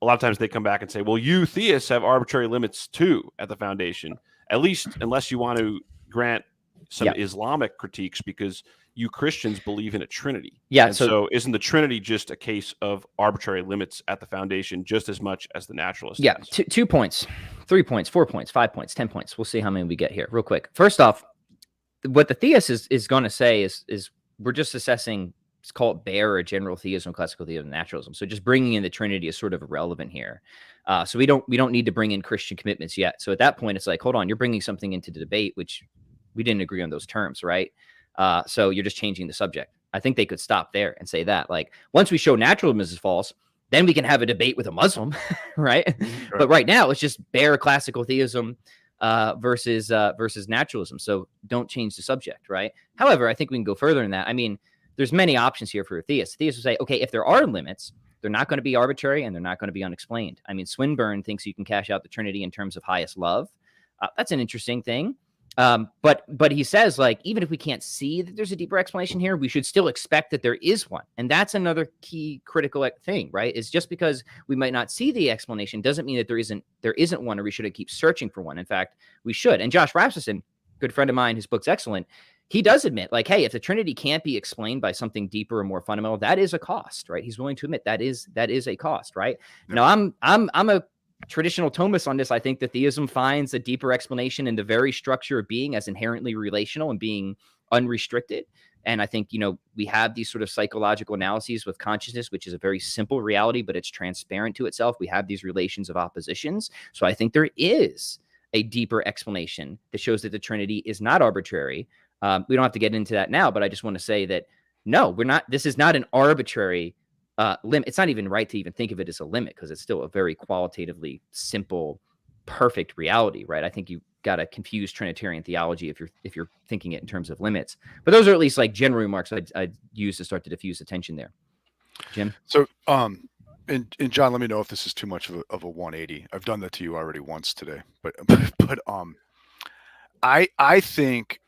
a lot of times they come back and say, well, you theists have arbitrary limits too at the foundation, at least unless you want to grant some Islamic critiques, because you Christians believe in a Trinity. Yeah. And so isn't the Trinity just a case of arbitrary limits at the foundation just as much as the naturalist? Yeah. 2 points, 3 points, 4 points, 5 points, 10 points. We'll see how many we get here real quick. First off, what the theist is going to say is we're just assessing call it bare or general theism, classical theism, naturalism. So just bringing in the Trinity is sort of irrelevant here. So we don't need to bring in Christian commitments yet. So at that point, it's like, hold on, you're bringing something into the debate, which we didn't agree on those terms, right? So you're just changing the subject. I think they could stop there and say that, like, once we show naturalism is false, then we can have a debate with a Muslim, right? Mm-hmm. But right now, it's just bare classical theism versus naturalism. So don't change the subject, right? However, I think we can go further than that. I mean, there's many options here for a theist. Theists will say, okay, if there are limits, they're not going to be arbitrary and they're not going to be unexplained. I mean, Swinburne thinks you can cash out the Trinity in terms of highest love. That's an interesting thing. But he says, like, even if we can't see that there's a deeper explanation here, we should still expect that there is one. And that's another key critical thing, right? Is just because we might not see the explanation doesn't mean that there isn't one, or we shouldn't keep searching for one. In fact, we should. And Josh Rasmussen, good friend of mine, his book's excellent. He does admit, like, hey, if the Trinity can't be explained by something deeper or more fundamental, that is a cost, right? He's willing to admit that is a cost, right? Yeah. Now, I'm a traditional Thomist on this. I think that theism finds a deeper explanation in the very structure of being as inherently relational and being unrestricted. And I think, we have these sort of psychological analyses with consciousness, which is a very simple reality, but it's transparent to itself. We have these relations of oppositions. So I think there is a deeper explanation that shows that the Trinity is not arbitrary. We don't have to get into that now, but I just want to say that, no, we're not. This is not an arbitrary limit. It's not even right to even think of it as a limit, because it's still a very qualitatively simple, perfect reality, right? I think you've got to confuse Trinitarian theology if you're thinking it in terms of limits. But those are at least like general remarks I'd use to start to diffuse the tension there. Jim? So, and John, let me know if this is too much of a 180. I've done that to you already once today, but I think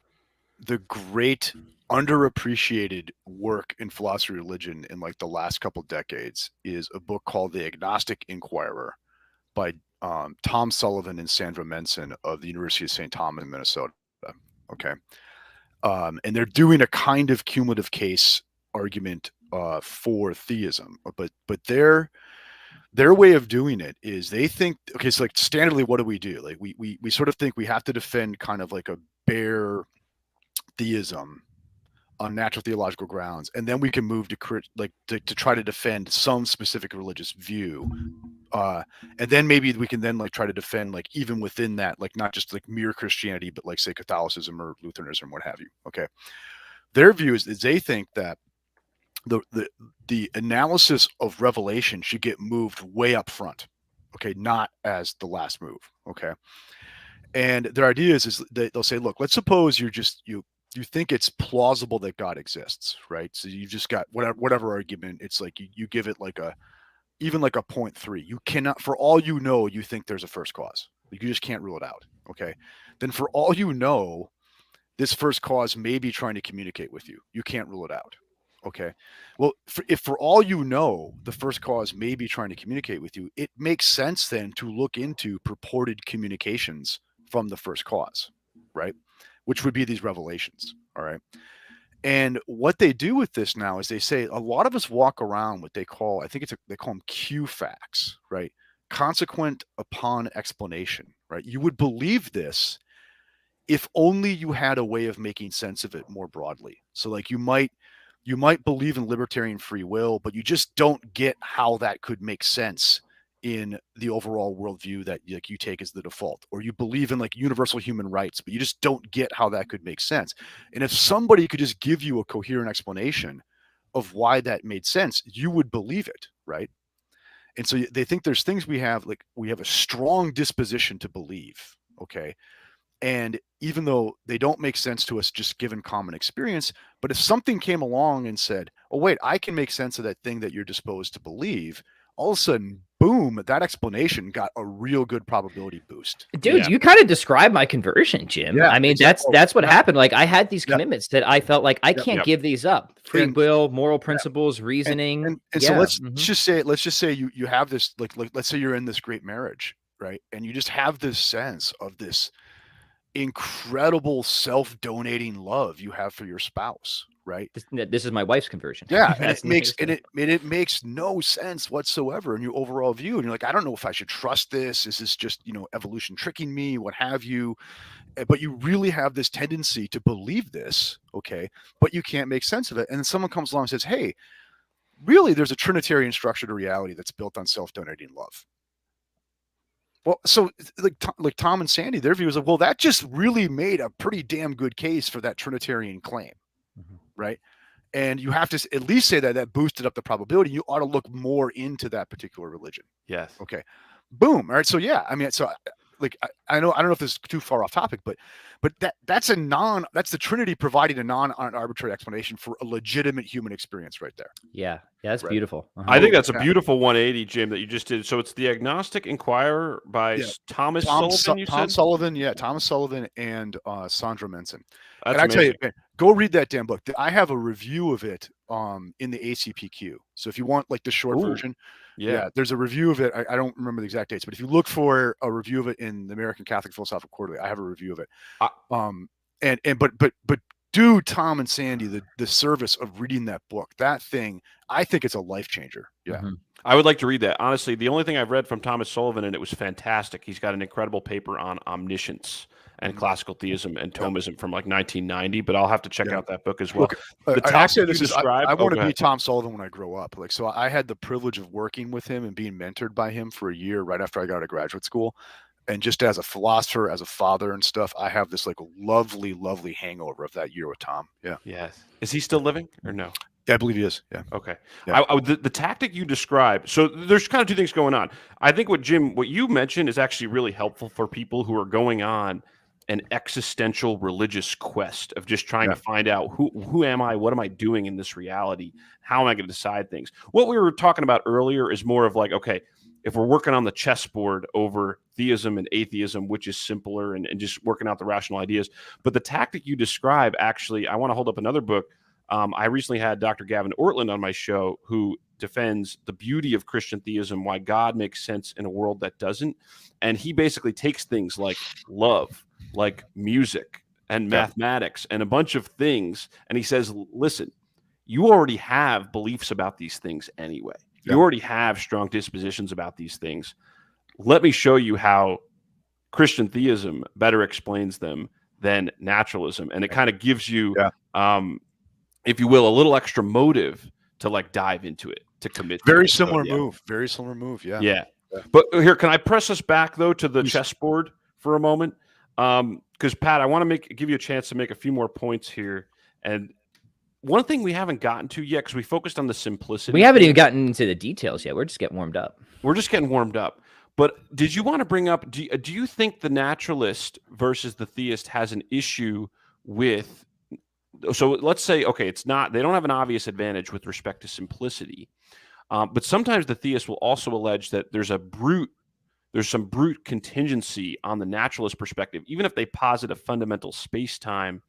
the great underappreciated work in philosophy of religion in like the last couple decades is a book called The Agnostic Inquirer by Tom Sullivan and Sandra Menson of the University of St. Thomas in Minnesota. Okay. And they're doing a kind of cumulative case argument for theism, but their way of doing it is they think, okay, so like standardly, what do? Like we sort of think we have to defend kind of like a bare theism on natural theological grounds, and then we can move to try to defend some specific religious view, and then maybe we can then like try to defend like even within that, like not just like mere Christianity, but like say Catholicism or Lutheranism, what have you. Okay, their view is they think that the analysis of revelation should get moved way up front, okay, not as the last move. Okay, and their idea is they'll say, look, let's suppose you think it's plausible that God exists, right? So you've just got whatever argument. It's like you give it like even like a 0.3. You cannot, for all you know, you think there's a first cause. You just can't rule it out. Okay. Then for all you know, this first cause may be trying to communicate with you. You can't rule it out. Okay. Well, if for all you know, the first cause may be trying to communicate with you, it makes sense then to look into purported communications from the first cause, right? Which would be these revelations. All right. And what they do with this now is they say a lot of us walk around what they call, they call them Q facts, right? Consequent upon explanation, right? You would believe this if only you had a way of making sense of it more broadly. So like you might believe in libertarian free will, but you just don't get how that could make sense in the overall worldview that like you take as the default, or you believe in like universal human rights, but you just don't get how that could make sense. And if somebody could just give you a coherent explanation of why that made sense, you would believe it, right? And so they think there's things we have a strong disposition to believe, okay? And even though they don't make sense to us just given common experience, but if something came along and said, oh wait, I can make sense of that thing that you're disposed to believe, all of a sudden, boom, that explanation got a real good probability boost. Dude, you kind of described my conversion, Jim. Yeah, I mean, exactly. that's what happened. Like I had these commitments that I felt like I can't give these up. Free will, moral principles, reasoning. And so let's just say you have this, like let's say you're in this great marriage, right? And you just have this sense of this incredible self-donating love you have for your spouse, right? This is my wife's conversion. Yeah, and it makes no sense whatsoever in your overall view. And you're like, I don't know if I should trust this. Is this just, evolution tricking me? What have you? But you really have this tendency to believe this, okay? But you can't make sense of it. And then someone comes along and says, hey, really, there's a Trinitarian structure to reality that's built on self-donating love. Well, so like Tom and Sandy, their view is like, well, that just really made a pretty damn good case for that Trinitarian claim, right? And you have to at least say that boosted up the probability. You ought to look more into that particular religion. Yes. Okay. Boom. All right. So yeah, I mean, so like I don't know if this is too far off topic, but that's the Trinity providing a non-arbitrary explanation for a legitimate human experience right there. Yeah, that's beautiful. I think that's a beautiful 180, Jim, that you just did. So it's the Agnostic Inquirer by Thomas Sullivan. Thomas Sullivan and Sandra Menson. That's and I amazing. tell you, man, go read that damn book. I have a review of it in the ACPQ. So if you want like the short version, there's a review of it. I don't remember the exact dates, but if you look for a review of it in the American Catholic Philosophical Quarterly, I have a review of it. But do Tom and Sandy the service of reading that book. That thing, I think it's a life changer. Yeah. Mm-hmm. I would like to read that. Honestly, the only thing I've read from Thomas Sullivan, and it was fantastic. He's got an incredible paper on omniscience and classical theism and Thomism from like 1990, but I'll have to check out that book as well. Look, I say this is, I want to be Tom Sullivan when I grow up. Like, so I had the privilege of working with him and being mentored by him for a year right after I got out of graduate school. And just as a philosopher, as a father and stuff, I have this like lovely, lovely hangover of that year with Tom. Yeah. Yes. Is he still living or no? Yeah, I believe he is. Yeah. Okay. Yeah. The tactic you describe. So there's kind of two things going on. I think what you mentioned is actually really helpful for people who are going on an existential religious quest of just trying to find out who am I? What am I doing in this reality? How am I going to decide things? What we were talking about earlier is more of like, okay, if we're working on the chessboard over theism and atheism, which is simpler and just working out the rational ideas. But the tactic you describe, actually, I want to hold up another book. I recently had Dr. Gavin Ortland on my show, who defends the beauty of Christian theism, why God makes sense in a world that doesn't. And he basically takes things like love, like music and mathematics and a bunch of things. And he says, listen, you already have beliefs about these things anyway. You already have strong dispositions about these things. Let me show you how Christian theism better explains them than naturalism. And it kind of gives you, if you will, a little extra motive to like dive into it, to commit. Very similar move. Yeah. Yeah. But here, can I press us back though to the chessboard for a moment? Because Pat, I want to give you a chance to make a few more points here. And one thing we haven't gotten to yet, because we focused on the simplicity. We haven't even gotten into the details yet. We're just getting warmed up. But did you want to bring up, do you think the naturalist versus the theist has an issue with, so let's say, okay, they don't have an obvious advantage with respect to simplicity. But sometimes the theist will also allege that there's some brute contingency on the naturalist perspective, even if they posit a fundamental space-time.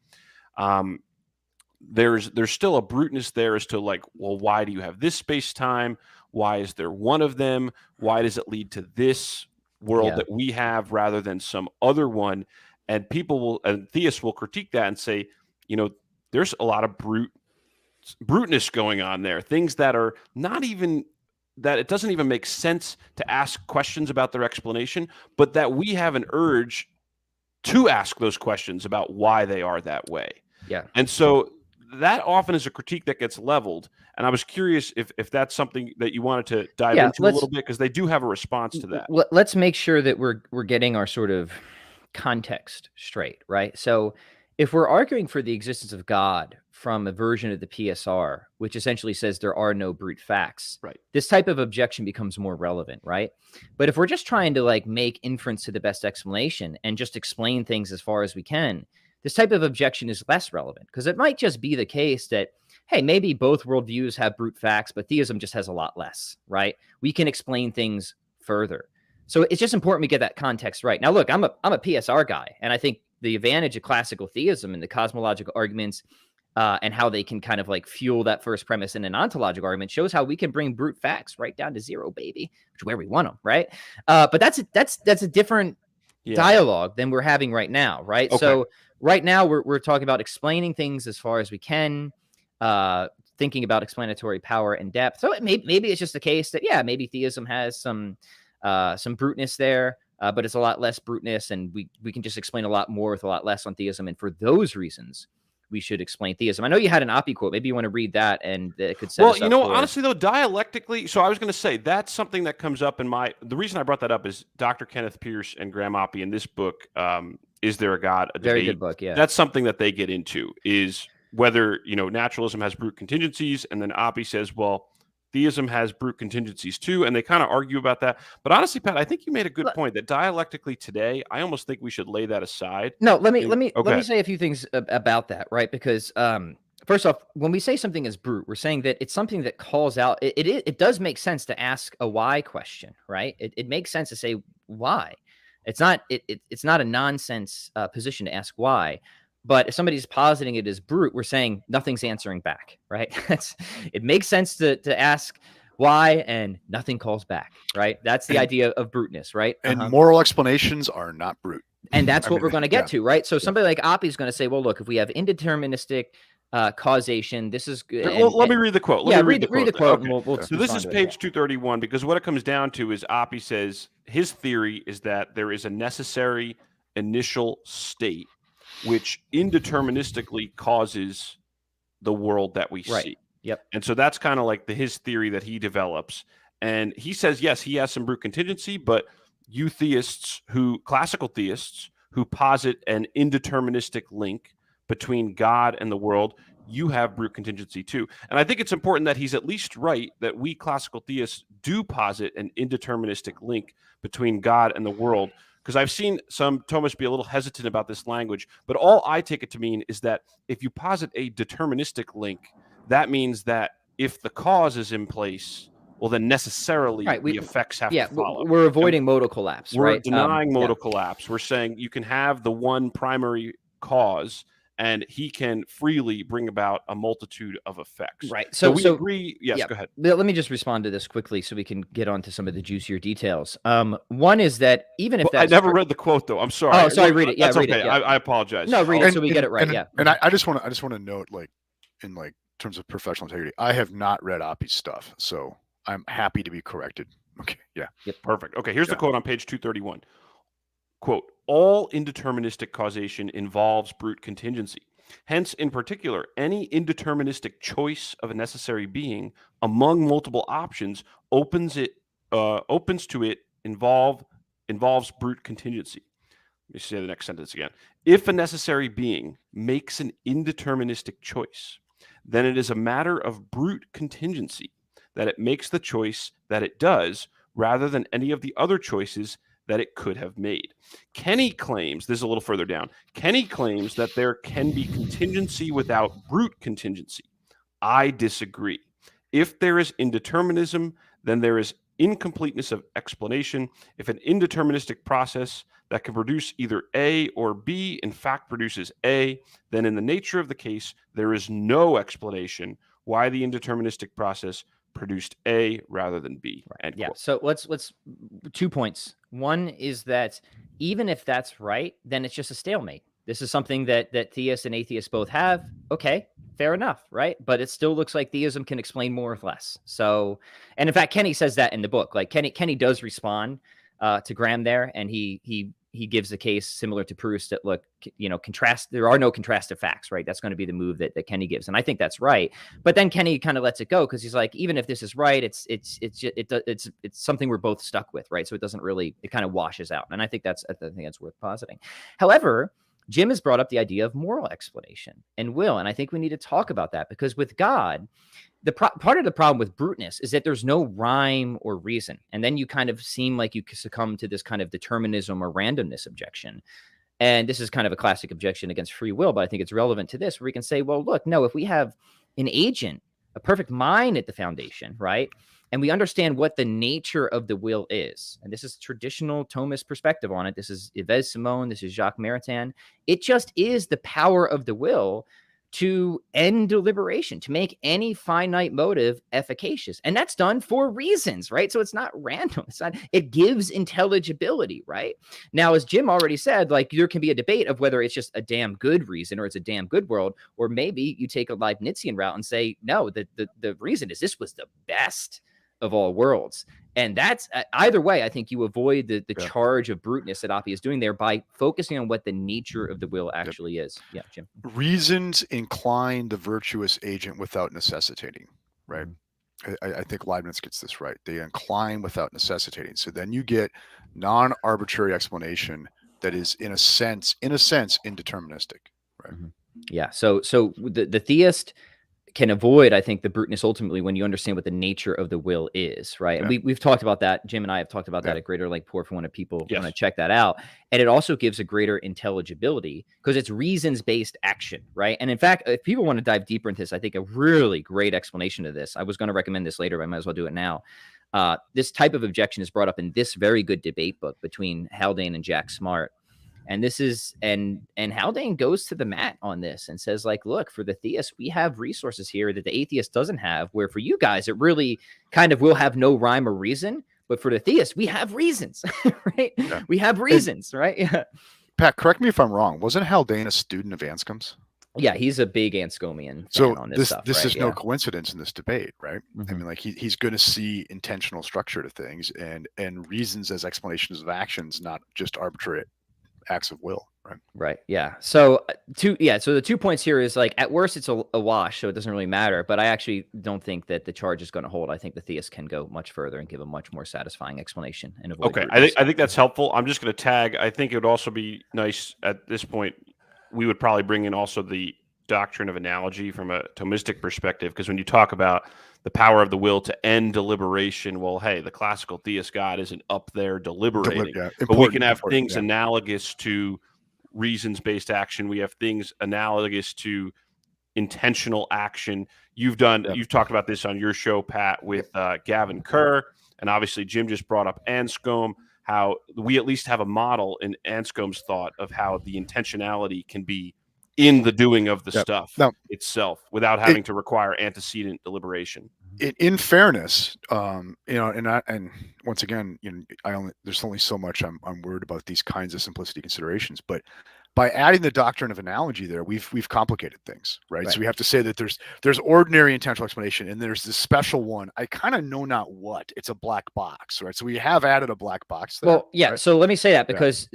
There's still a bruteness there as to like, well, why do you have this space-time? Why is there one of them? Why does it lead to this world that we have rather than some other one? And theists will critique that and say, there's a lot of bruteness going on there. Things that are not even, that it doesn't even make sense to ask questions about their explanation, but that we have an urge to ask those questions about why they are that way. Yeah. And so that often is a critique that gets leveled. And I was curious if that's something that you wanted to dive into a little bit, because they do have a response to that. Let's make sure that we're getting our sort of context straight, right? So if we're arguing for the existence of God from a version of the PSR, which essentially says there are no brute facts, right, this type of objection becomes more relevant, right? But if we're just trying to like make inference to the best explanation and just explain things as far as we can, this type of objection is less relevant, because it might just be the case that, hey, maybe both worldviews have brute facts, but theism just has a lot less, right? We can explain things further. So it's just important we get that context right. Now, look, I'm a PSR guy, and I think the advantage of classical theism and the cosmological arguments and how they can kind of like fuel that first premise in an ontological argument shows how we can bring brute facts right down to zero, baby, which is where we want them, right? But that's a different dialogue than we're having right now, right? Okay. So right now we're talking about explaining things as far as we can. thinking about explanatory power and depth. So maybe it's just the case that, yeah, maybe theism has some bruteness there, but it's a lot less bruteness, and we can just explain a lot more with a lot less on theism. And for those reasons, we should explain theism. I know you had an Oppie quote. Maybe you want to read that, and it could set us up for... honestly, though, dialectically, so I was going to say that's something that comes up in the reason I brought that up is Dr. Kenneth Pierce and Graham Oppie in this book, Is There a God? A Very Debate. good book, yeah. That's something that they get into, is whether, naturalism has brute contingencies, and then Oppie says, well, theism has brute contingencies too, and they kind of argue about that. But honestly, Pat, I think you made a good point that dialectically today, I almost think we should lay that aside. No, let me say a few things about that, right? Because first off, when we say something is brute, we're saying that it's something that calls out. It does make sense to ask a why question, right? It makes sense to say why. It's not a nonsense position to ask why. But if somebody's positing it as brute, we're saying nothing's answering back, right? It makes sense to ask why, and nothing calls back, right? That's the idea of bruteness, right? And moral explanations are not brute. And that's what we're going to get to, right? So somebody like Oppie is going to say, well, look, if we have indeterministic causation, this is good. Let me read the quote. Read the quote. Okay. And we'll so this is page 231, because what it comes down to is Oppie says his theory is that there is a necessary initial state which indeterministically causes the world that we see. Yep. And so that's kind of like his theory that he develops. And he says, yes, he has some brute contingency, but you classical theists who posit an indeterministic link between God and the world, you have brute contingency too. And I think it's important that he's at least right that we classical theists do posit an indeterministic link between God and the world. Because I've seen some Thomists be a little hesitant about this language, but all I take it to mean is that if you posit a deterministic link, that means that if the cause is in place, well, then necessarily the effects have to follow. We're avoiding modal collapse, we're right? Denying modal collapse. We're saying you can have the one primary cause, and he can freely bring about a multitude of effects. Right. So we agree. Yes, go ahead. Let me just respond to this quickly so we can get on to some of the juicier details. One is that even if I never read the quote, though. I'm sorry. Oh, sorry. Read it. Yeah, that's read okay. it. Yeah. I apologize. No, read it so we get it right. And I just want to note, in terms of professional integrity, I have not read Oppie's stuff, so I'm happy to be corrected. Okay. Yeah. Yep. Perfect. Okay. Here's the quote on page 231. Quote, all indeterministic causation involves brute contingency. Hence, in particular, any indeterministic choice of a necessary being among multiple options involves brute contingency. Let me say the next sentence again. If a necessary being makes an indeterministic choice, then it is a matter of brute contingency that it makes the choice that it does, rather than any of the other choices that it could have made. Kenny claims, this is a little further down, Kenny claims that there can be contingency without brute contingency. I disagree. If there is indeterminism, then there is incompleteness of explanation. If an indeterministic process that can produce either A or B in fact produces A, then in the nature of the case, there is no explanation why the indeterministic process produced A rather than B. Right. Yeah. So let's 2 points. One is that even if that's right, then it's just a stalemate. This is something that theists and atheists both have. Okay, fair enough, right? But it still looks like theism can explain more with less. So, and in fact, Kenny says that in the book. Like Kenny does respond to Graham there, and he gives a case similar to Proust that, look, there are no contrastive facts, right? That's going to be the move that Kenny gives. And I think that's right. But then Kenny kind of lets it go because he's like, even if this is right, it's something we're both stuck with, right? So it doesn't really, it kind of washes out. And I think that's worth positing. However, Jim has brought up the idea of moral explanation and will. And I think we need to talk about that because with God, part of the problem with bruteness is that there's no rhyme or reason. And then you kind of seem like you succumb to this kind of determinism or randomness objection. And this is kind of a classic objection against free will, but I think it's relevant to this where we can say, well, look, no, if we have an agent, a perfect mind at the foundation, right? And we understand what the nature of the will is. And this is traditional Thomist perspective on it. This is Yves Simon. This is Jacques Maritain. It just is the power of the will to end deliberation, to make any finite motive efficacious. And that's done for reasons, right? So it's not random. It gives intelligibility, right? Now, as Jim already said, like there can be a debate of whether it's just a damn good reason or it's a damn good world, or maybe you take a Leibnizian route and say, no, the reason is this was the best of all worlds. And that's either way, I think you avoid the charge of bruteness that Appy is doing there by focusing on what the nature of the will actually is. Yeah, Jim. Reasons incline the virtuous agent without necessitating, right? I think Leibniz gets this right. They incline without necessitating. So then you get non-arbitrary explanation that is in a sense indeterministic, right? Yeah. So the theist can avoid, I think, the bruteness ultimately when you understand what the nature of the will is, right? And we've talked about that. Jim and I have talked about that at greater length for when people want to check that out. And it also gives a greater intelligibility because it's reasons-based action, right? And in fact, if people want to dive deeper into this, I think a really great explanation of this, I was going to recommend this later, but I might as well do it now. This type of objection is brought up in this very good debate book between Haldane and Jack Smart. And this is, and Haldane goes to the mat on this and says, like, look, for the theist, we have resources here that the atheist doesn't have, where for you guys, it really kind of will have no rhyme or reason. But for the theist, we have reasons, right? Yeah. We have reasons, right? Yeah. Pat, correct me if I'm wrong. Wasn't Haldane a student of Anscombe's? Yeah, he's a big Anscomian fan on this stuff. This right? is no coincidence in this debate, right? I mean, like he's going to see intentional structure to things and reasons as explanations of actions, not just arbitrary acts of will, right? Right. Yeah. So so the 2 points here is like at worst it's a wash, so it doesn't really matter. But I actually don't think that the charge is going to hold. I think the theist can go much further and give a much more satisfying explanation and avoid. Okay, I think that's helpful. I'm just going to tag. I think it would also be nice at this point. We would probably bring in also the doctrine of analogy from a Thomistic perspective, because when you talk about the power of the will to end deliberation, well, hey, the classical theist God isn't up there deliberating, but we can have things analogous to reasons-based action. We have things analogous to intentional action. You've talked about this on your show, Pat, with Gavin Kerr, and obviously Jim just brought up Anscombe, how we at least have a model in Anscombe's thought of how the intentionality can be in the doing of the stuff itself without having to require antecedent deliberation. In fairness, and once again, there's only so much I'm worried about these kinds of simplicity considerations, but by adding the doctrine of analogy there, we've complicated things, right? So we have to say that there's ordinary intentional explanation and there's this special one. I kind of know not what. It's a black box, right? So we have added a black box there. Well, yeah. Right? So let me say that because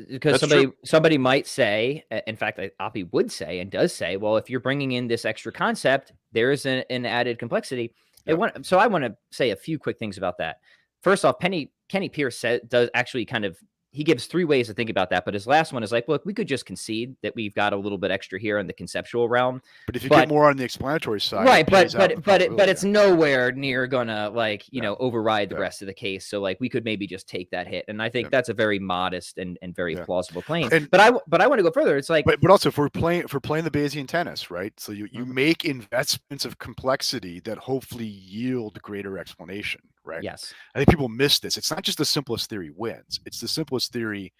somebody might say, in fact, Appy would say and does say, well, if you're bringing in this extra concept, there is an added complexity. So I want to say a few quick things about that. First off, Kenny Pierce does actually he gives 3 ways to think about that, but his last one is like, look, we could just concede that we've got a little bit extra here in the conceptual realm. But if you get more on the explanatory side, right? But it's nowhere near gonna override the rest of the case. So like we could maybe just take that hit, and I think that's a very modest and very plausible claim. But I want to go further. It's like, but also if we're playing the Bayesian tennis, right? So you make investments of complexity that hopefully yield greater explanation. Right. Yes. I think people miss this. It's not just the simplest theory wins. It's the simplest theory.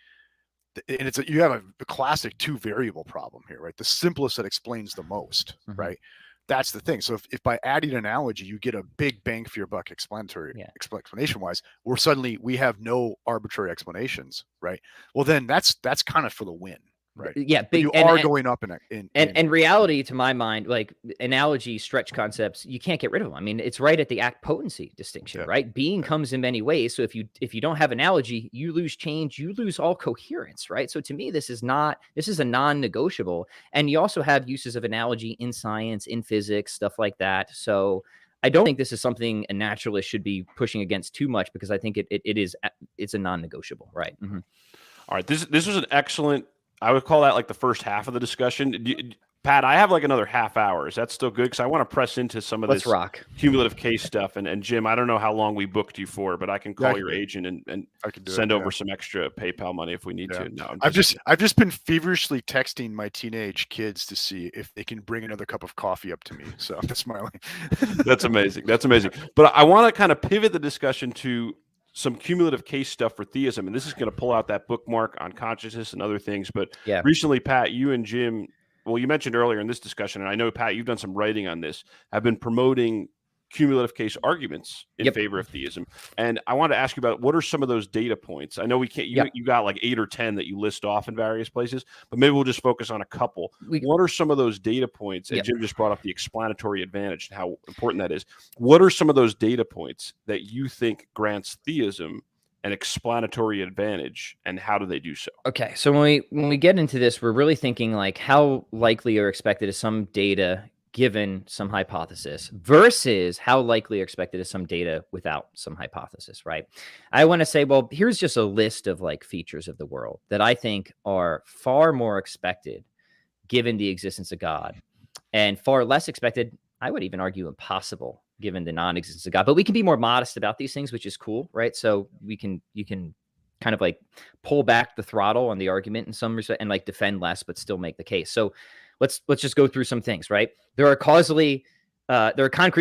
And you have a classic 2 variable problem here, right? The simplest that explains the most, right? That's the thing. So if by adding analogy, you get a big bang for your buck explanation wise, where suddenly we have no arbitrary explanations, right? Well, then that's kind of for the win. Right. Yeah. Going up in reality, to my mind, like analogy stretch concepts, you can't get rid of them. I mean, it's right at the act potency distinction, right? Being comes in many ways. So if you don't have analogy, you lose change, you lose all coherence, right? So to me, this is a non-negotiable. And you also have uses of analogy in science, in physics, stuff like that. So I don't think this is something a naturalist should be pushing against too much, because I think it's a non-negotiable, right? All right. This was an excellent, I would call that like the first half of the discussion. Pat, I have like another half hour. Is that still good? Because I want to press into some of this cumulative case stuff. And Jim, I don't know how long we booked you for, but I can call your agent and I can send over some extra PayPal money if we need to. No, I've just been feverishly texting my teenage kids to see if they can bring another cup of coffee up to me. So I'm smiling. That's amazing. That's amazing. But I want to kind of pivot the discussion to some cumulative case stuff for theism, and this is going to pull out that bookmark on consciousness and other things. But recently, Pat, you and Jim well, you mentioned earlier in this discussion, and I know, Pat, you've done some writing on this, have been promoting cumulative case arguments in favor of theism. And I want to ask you about what are some of those data points? I know we can't, you got like 8 or 10 that you list off in various places, but maybe we'll just focus on a couple. What are some of those data points? And Jim just brought up the explanatory advantage and how important that is. What are some of those data points that you think grants theism an explanatory advantage, and how do they do so? Okay, so when we get into this, we're really thinking like how likely or expected is some data given some hypothesis versus how likely or expected is some data without some hypothesis, right? I want to say, well, here's just a list of like features of the world that I think are far more expected given the existence of God, and far less expected, I would even argue impossible, given the non-existence of God. But we can be more modest about these things, which is cool, right? So you can kind of like pull back the throttle on the argument in some respect and like defend less, but still make the case. So let's just go through some things, right? There are concrete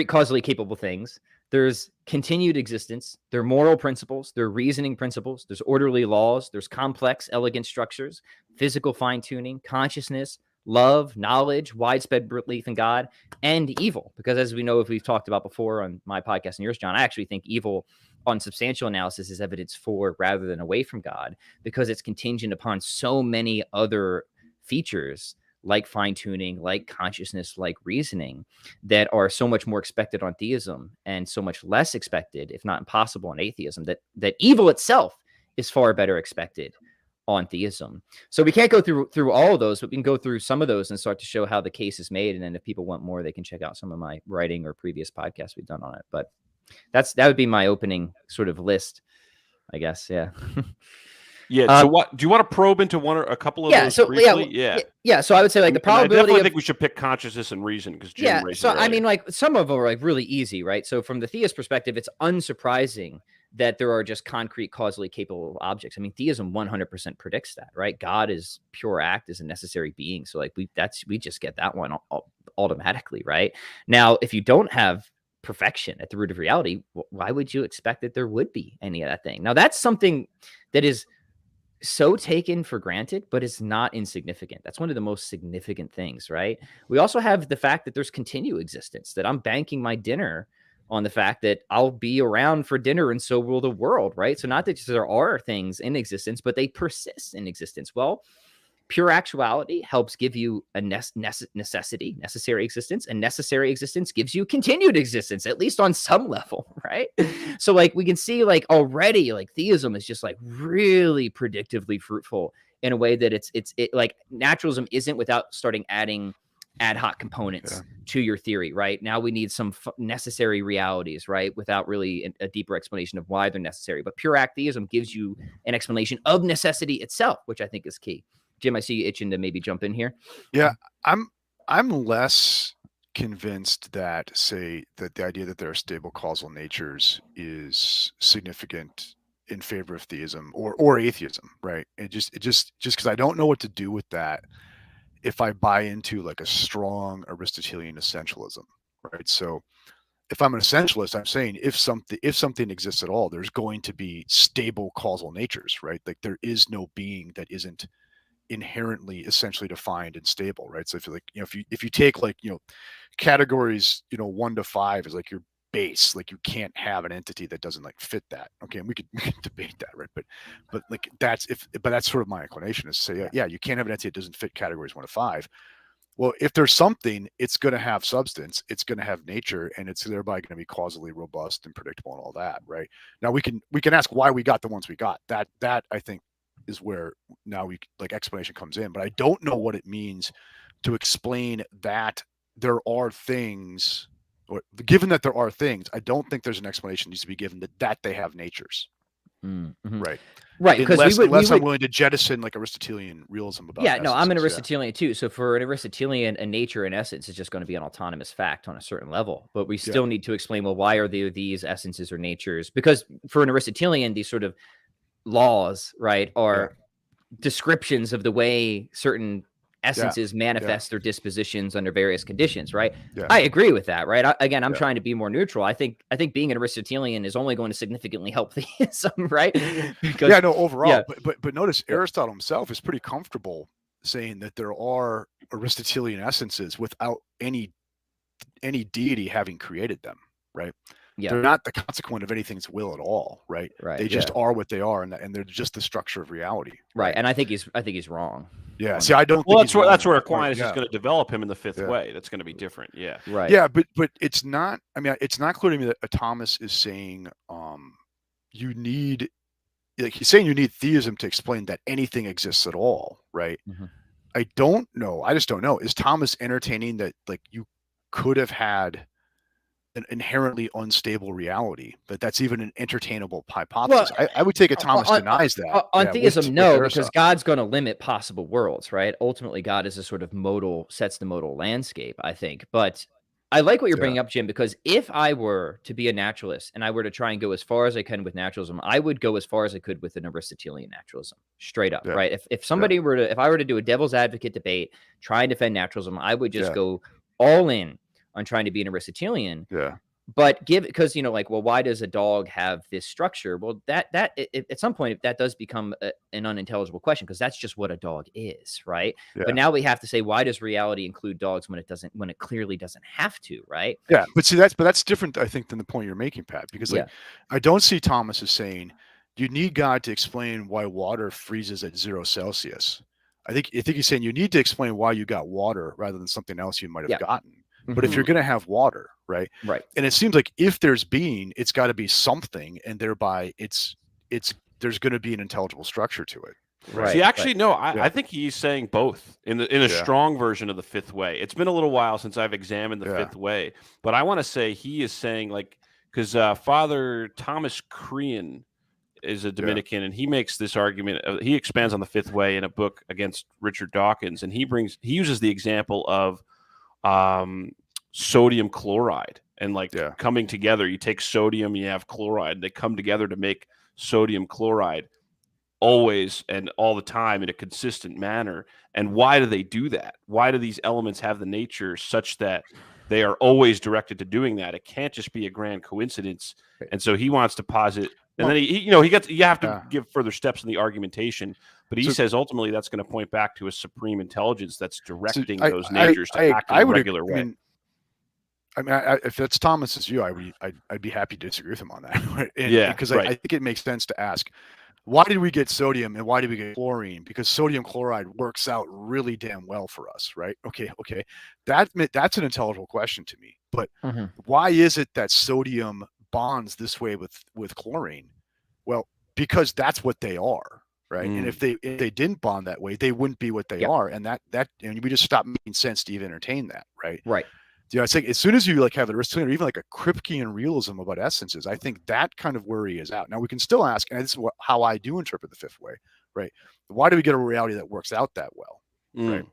causally capable things. There's continued existence. There are moral principles. There are reasoning principles. There's orderly laws. There's complex, elegant structures, physical fine-tuning, consciousness, love, knowledge, widespread belief in God, and evil. Because as we know, if we've talked about before on my podcast and yours, John, I actually think evil on substantial analysis is evidence for rather than away from God, because it's contingent upon so many other features like fine-tuning, like consciousness, like reasoning, that are so much more expected on theism and so much less expected, if not impossible, on atheism, that evil itself is far better expected on theism. So we can't go through all of those, but we can go through some of those and start to show how the case is made. And then if people want more, they can check out some of my writing or previous podcasts we've done on it. But that would be my opening sort of list, I guess. Yeah. Yeah. So what do you want to probe into one or a couple of those briefly? Yeah. So I would say like the probability. I definitely think we should pick consciousness and reason, because Jim raised it earlier. I mean, like some of them are like really easy, right? So from the theist perspective, it's unsurprising that there are just concrete causally capable objects. I mean, theism 100% predicts that, right? God is pure act, is a necessary being. So like we just get that one automatically, right? Now, if you don't have perfection at the root of reality, why would you expect that there would be any of that thing? Now, that's something that is so taken for granted, but it's not insignificant. That's one of the most significant things, right? We also have the fact that there's continued existence, that I'm banking my dinner on the fact that I'll be around for dinner and so will the world, right? So not that there are things in existence, but they persist in existence. Well, pure actuality helps give you a necessary existence, and necessary existence gives you continued existence, at least on some level, right? So like we can see like already like theism is just like really predictively fruitful in a way that it's like naturalism isn't without starting adding ad hoc components to your theory, right? Now we need some necessary realities, right? Without really a deeper explanation of why they're necessary. But pure act theism gives you an explanation of necessity itself, which I think is key. Jim, I see you itching to maybe jump in here. Yeah, I'm less convinced that, say, that the idea that there are stable causal natures is significant in favor of theism or atheism, right? It just because I don't know what to do with that if I buy into like a strong Aristotelian essentialism, right? So if I'm an essentialist, I'm saying if something exists at all, there's going to be stable causal natures, right? Like there is no being that isn't inherently essentially defined and stable, right? So if you like, if you take like, categories, 1 to 5 is like your base, like you can't have an entity that doesn't like fit that. Okay, and we could debate that, right? But like that's sort of my inclination is to say, yeah, you can't have an entity that doesn't fit categories 1 to 5. Well, if there's something, it's going to have substance, it's going to have nature, and it's thereby going to be causally robust and predictable and all that, right? Now we can ask why we got the ones we got. That I think is where now explanation comes in, but I don't know what it means to explain that there are things, or given that there are things, I don't think there's an explanation needs to be given that they have natures. Mm-hmm. Right. Because unless I'm willing to jettison like Aristotelian realism about. Yeah, no, I'm an Aristotelian too. So for an Aristotelian, a nature in essence is just going to be an autonomous fact on a certain level. But we still need to explain, well, why are there these essences or natures? Because for an Aristotelian, these sort of laws, right, are descriptions of the way certain essences manifest their dispositions under various conditions, right? I agree with that, right? I'm trying to be more neutral. I think being an Aristotelian is only going to significantly help theism, right? Because, overall. But notice Aristotle himself is pretty comfortable saying that there are Aristotelian essences without any deity having created them, right? Yeah. They're not the consequent of anything's will at all, right? Right. They just are what they are, and they're just the structure of reality. Right. And I think he's wrong. Yeah. See, I don't. Well, think that's where that Aquinas point. is going to develop him in the fifth way. That's going to be different. Yeah. Right. Yeah, but it's not. I mean, it's not clear to me that Thomas is saying you need, like, he's saying you need theism to explain that anything exists at all, right? Mm-hmm. I don't know. I just don't know. Is Thomas entertaining that, like, you could have had an inherently unstable reality, but that's even an entertainable hypothesis? Well, I would take it Thomas denies that. On theism, no, because God's going to limit possible worlds, right? Ultimately, God is a sort of sets the modal landscape, I think. But I like what you're bringing up, Jim, because if I were to be a naturalist and I were to try and go as far as I can with naturalism, I would go as far as I could with an Aristotelian naturalism, straight up, right? If somebody were to, if I were to do a devil's advocate debate, try and defend naturalism, I would just go all in on trying to be an Aristotelian. Yeah. But because, you know, like, well, why does a dog have this structure? Well, that at some point, that does become an unintelligible question, because that's just what a dog is, right? Yeah. But now we have to say, why does reality include dogs when it clearly doesn't have to, right? Yeah, but see, that's different, I think, than the point you're making, Pat, because, like, I don't see Thomas as saying you need God to explain why water freezes at 0 Celsius. I think he's saying you need to explain why you got water rather than something else you might have gotten. But if you're going to have water, right? And it seems like if there's being, it's got to be something, and thereby there's going to be an intelligible structure to it. Right. See, actually, no, I think he's saying both in a strong version of the fifth way. It's been a little while since I've examined the fifth way, but I want to say he is saying, like, because Father Thomas Crean is a Dominican, and he makes this argument. He expands on the fifth way in a book against Richard Dawkins, and he uses the example of sodium chloride, and like coming together. You take sodium, you have chloride, they come together to make sodium chloride always and all the time in a consistent manner. And why do they do that? Why do these elements have the nature such that they are always directed to doing that? It can't just be a grand coincidence. And so he wants to posit, and then you have to give further steps in the argumentation, but he says ultimately that's going to point back to a supreme intelligence that's directing those natures to act in a regular way. I mean, if that's Thomas's view, I'd be happy to disagree with him on that. Because I think it makes sense to ask, why did we get sodium and why did we get chlorine? Because sodium chloride works out really damn well for us, right? Okay. That's an intelligible question to me. But why is it that sodium bonds this way with chlorine? Well, because that's what they are, right? And if they didn't bond that way, they wouldn't be what they are. And and we just stop making sense to even entertain that, right? Right. I think as soon as you like have the Aristotelian or even like a Kripkean realism about essences, I think that kind of worry is out. Now we can still ask, and this is how I do interpret the fifth way, right? Why do we get a reality that works out that well, right?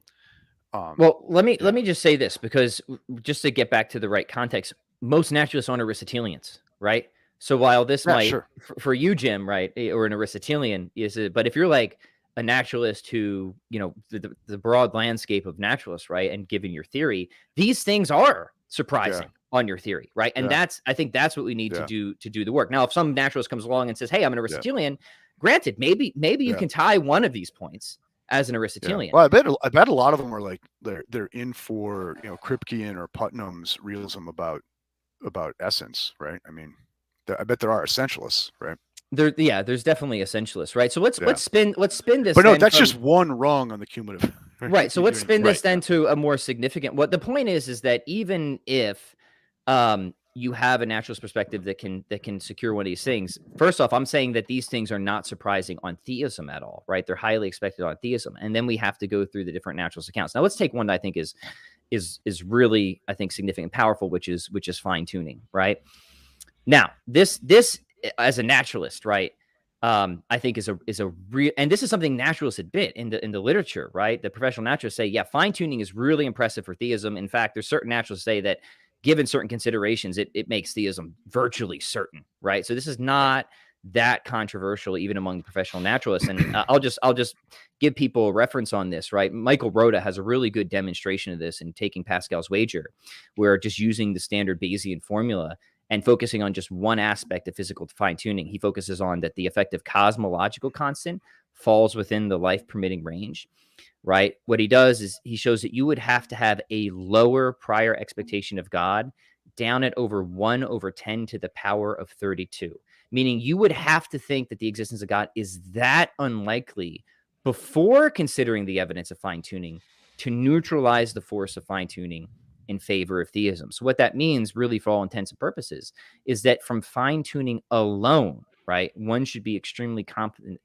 Well, let me just say this, because just to get back to the right context, most naturalists aren't Aristotelians, right? So while this might for you, Jim, right, or an Aristotelian but if you're like a naturalist who, you know, the broad landscape of naturalists, right, and given your theory, these things are surprising on your theory, right? And I think that's what we need to do the work. Now, if some naturalist comes along and says, "Hey, I'm an Aristotelian," granted, maybe you can tie one of these points as an Aristotelian. Well, I bet a lot of them are like they're in for, you know, Kripkean or Putnam's realism about essence, right? I mean, I bet there are essentialists, right? There's definitely essentialists, right? So let's spin this. But no, that's just one rung on the cumulative. Right. So let's spin this then to a more significant. What the point is that even if you have a naturalist perspective that can secure one of these things, first off, I'm saying that these things are not surprising on theism at all, right? They're highly expected on theism, and then we have to go through the different naturalist accounts. Now let's take one that I think is really, I think, significant and powerful, which is fine tuning, right? Now this as a naturalist, right, I think is a real, and this is something naturalists admit in the literature, right? The professional naturalists say, fine tuning is really impressive for theism. In fact, there's certain naturalists say that given certain considerations, it makes theism virtually certain, right? So this is not that controversial even among the professional naturalists. And I'll just give people a reference on this, right? Michael Rota has a really good demonstration of this in Taking Pascal's Wager, where just using the standard Bayesian formula and focusing on just one aspect of physical fine-tuning, he focuses on that the effective cosmological constant falls within the life-permitting range. right? What he does is he shows that you would have to have a lower prior expectation of God down at over 1 over 10 to the power of 32, meaning you would have to think that the existence of God is that unlikely before considering the evidence of fine-tuning to neutralize the force of fine-tuning in favor of theism. So what that means, really, for all intents and purposes, is that from fine-tuning alone, right, one should be extremely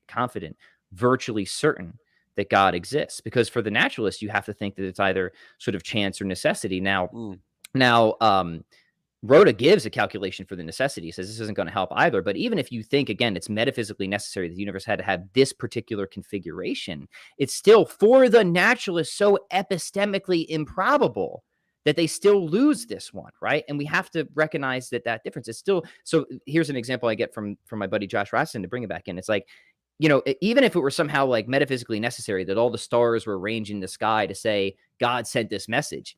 confident, virtually certain that God exists. Because for the naturalist, you have to think that it's either sort of chance or necessity. Now, Rhoda gives a calculation for the necessity. He says this isn't going to help either. But even if you think, again, it's metaphysically necessary that the universe had to have this particular configuration, it's still, for the naturalist, so epistemically improbable that they still lose this one, right? And we have to recognize that that difference is still. So here's an example I get from my buddy Josh Raskin to bring it back in. It's like, even if it were somehow like metaphysically necessary that all the stars were arranged in the sky to say God sent this message,